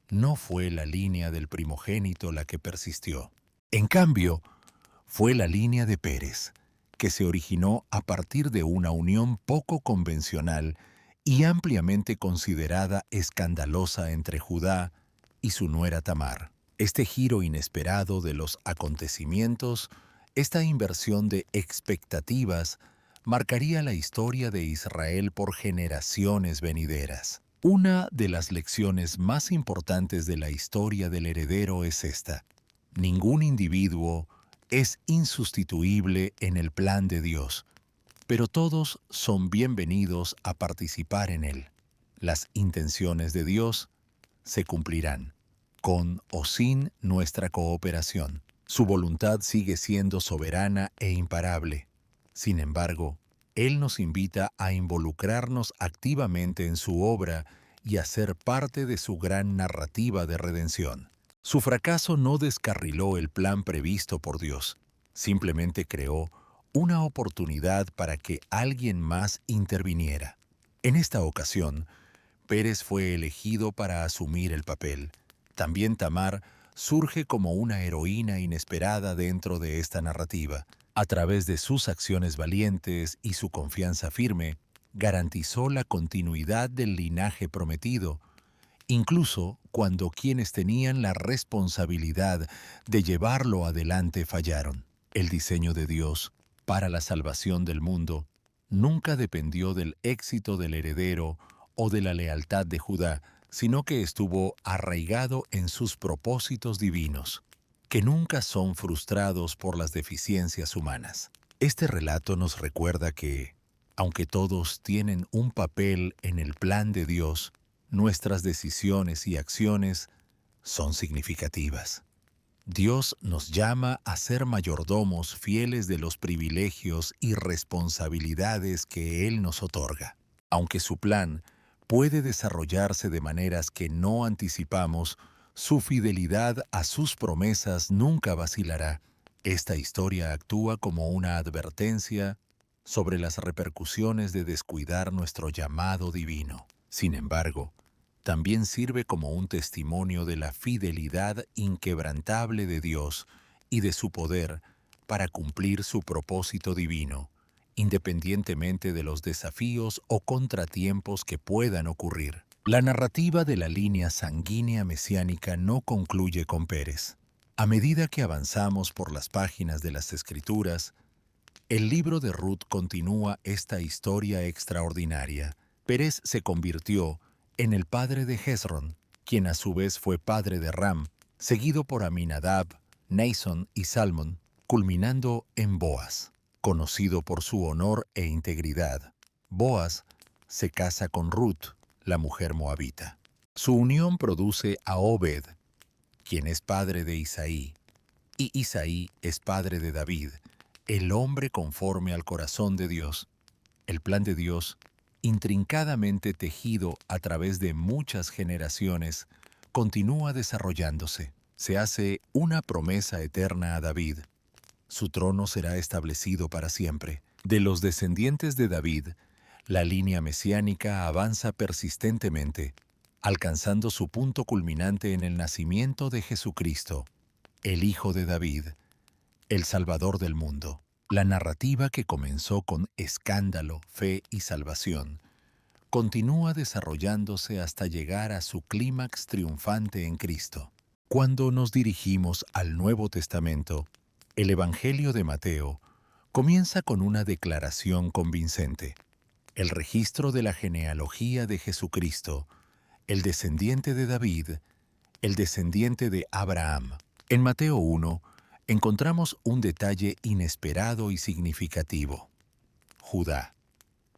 No fue la línea del primogénito la que persistió. En cambio, fue la línea de Pérez, que se originó a partir de una unión poco convencional y ampliamente considerada escandalosa entre Judá y su nuera Tamar. Este giro inesperado de los acontecimientos, esta inversión de expectativas, marcaría la historia de Israel por generaciones venideras. Una de las lecciones más importantes de la historia del heredero es esta: ningún individuo es insustituible en el plan de Dios, pero todos son bienvenidos a participar en él. Las intenciones de Dios se cumplirán, con o sin nuestra cooperación. Su voluntad sigue siendo soberana e imparable. Sin embargo, Él nos invita a involucrarnos activamente en su obra y a ser parte de su gran narrativa de redención. Su fracaso no descarriló el plan previsto por Dios, simplemente creó una oportunidad para que alguien más interviniera. En esta ocasión, Pérez fue elegido para asumir el papel. También Tamar surge como una heroína inesperada dentro de esta narrativa. A través de sus acciones valientes y su confianza firme, garantizó la continuidad del linaje prometido, incluso cuando quienes tenían la responsabilidad de llevarlo adelante fallaron. El diseño de Dios para la salvación del mundo nunca dependió del éxito del heredero o de la lealtad de Judá, sino que estuvo arraigado en sus propósitos divinos, que nunca son frustrados por las deficiencias humanas. Este relato nos recuerda que, aunque todos tienen un papel en el plan de Dios, nuestras decisiones y acciones son significativas. Dios nos llama a ser mayordomos fieles de los privilegios y responsabilidades que Él nos otorga. Aunque su plan puede desarrollarse de maneras que no anticipamos, su fidelidad a sus promesas nunca vacilará. Esta historia actúa como una advertencia sobre las repercusiones de descuidar nuestro llamado divino. Sin embargo, también sirve como un testimonio de la fidelidad inquebrantable de Dios y de su poder para cumplir su propósito divino, independientemente de los desafíos o contratiempos que puedan ocurrir. La narrativa de la línea sanguínea mesiánica no concluye con Pérez. A medida que avanzamos por las páginas de las Escrituras, el libro de Ruth continúa esta historia extraordinaria. Pérez se convirtió en el padre de Hezrón, quien a su vez fue padre de Ram, seguido por Aminadab, Naasón y Salmón, culminando en Boaz. Conocido por su honor e integridad, Boaz se casa con Ruth, la mujer moabita. Su unión produce a Obed, quien es padre de Isaí, y Isaí es padre de David, el hombre conforme al corazón de Dios. El plan de Dios, intrincadamente tejido a través de muchas generaciones, continúa desarrollándose. Se hace una promesa eterna a David. Su trono será establecido para siempre. De los descendientes de David, la línea mesiánica avanza persistentemente, alcanzando su punto culminante en el nacimiento de Jesucristo, el Hijo de David, el Salvador del mundo. La narrativa que comenzó con escándalo, fe y salvación, continúa desarrollándose hasta llegar a su clímax triunfante en Cristo. Cuando nos dirigimos al Nuevo Testamento, el Evangelio de Mateo comienza con una declaración convincente. El registro de la genealogía de Jesucristo, el descendiente de David, el descendiente de Abraham. En Mateo 1 encontramos un detalle inesperado y significativo. Judá,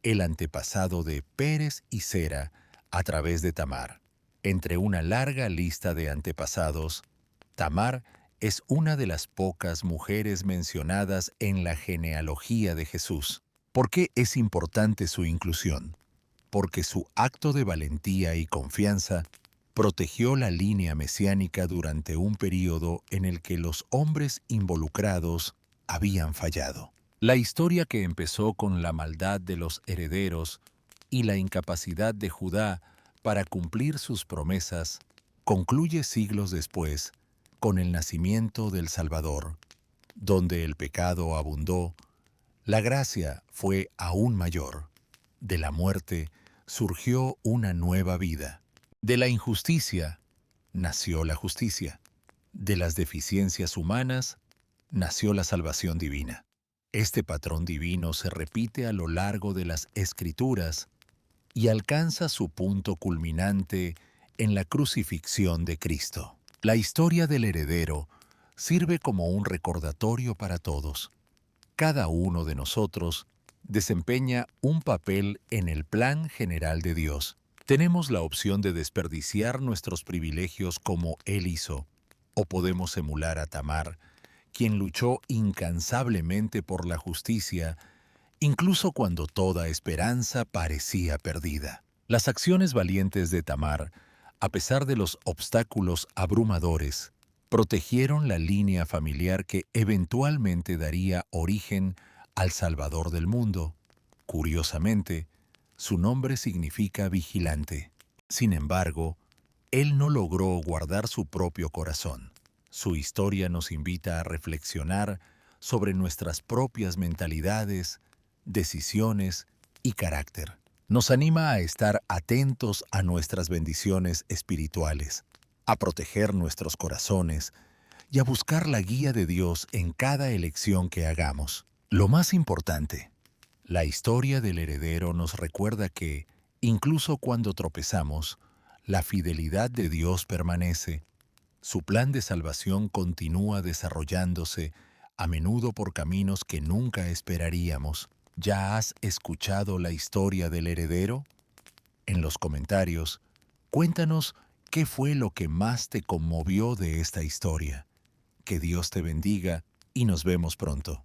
el antepasado de Pérez y Zera a través de Tamar. Entre una larga lista de antepasados, Tamar es una de las pocas mujeres mencionadas en la genealogía de Jesús. ¿Por qué es importante su inclusión? Porque su acto de valentía y confianza protegió la línea mesiánica durante un período en el que los hombres involucrados habían fallado. La historia, que empezó con la maldad de los herederos y la incapacidad de Judá para cumplir sus promesas, concluye siglos después con el nacimiento del Salvador. Donde el pecado abundó, la gracia fue aún mayor. De la muerte surgió una nueva vida. De la injusticia nació la justicia. De las deficiencias humanas nació la salvación divina. Este patrón divino se repite a lo largo de las Escrituras y alcanza su punto culminante en la crucifixión de Cristo. La historia del heredero sirve como un recordatorio para todos. Cada uno de nosotros desempeña un papel en el plan general de Dios. Tenemos la opción de desperdiciar nuestros privilegios como Él hizo, o podemos emular a Tamar, quien luchó incansablemente por la justicia, incluso cuando toda esperanza parecía perdida. Las acciones valientes de Tamar, a pesar de los obstáculos abrumadores, protegieron la línea familiar que eventualmente daría origen al Salvador del mundo. Curiosamente, su nombre significa vigilante. Sin embargo, él no logró guardar su propio corazón. Su historia nos invita a reflexionar sobre nuestras propias mentalidades, decisiones y carácter. Nos anima a estar atentos a nuestras bendiciones espirituales, a proteger nuestros corazones y a buscar la guía de Dios en cada elección que hagamos. Lo más importante, la historia del heredero nos recuerda que, incluso cuando tropezamos, la fidelidad de Dios permanece. Su plan de salvación continúa desarrollándose, a menudo por caminos que nunca esperaríamos. ¿Ya has escuchado la historia del heredero? En los comentarios, cuéntanos qué fue lo que más te conmovió de esta historia. Que Dios te bendiga y nos vemos pronto.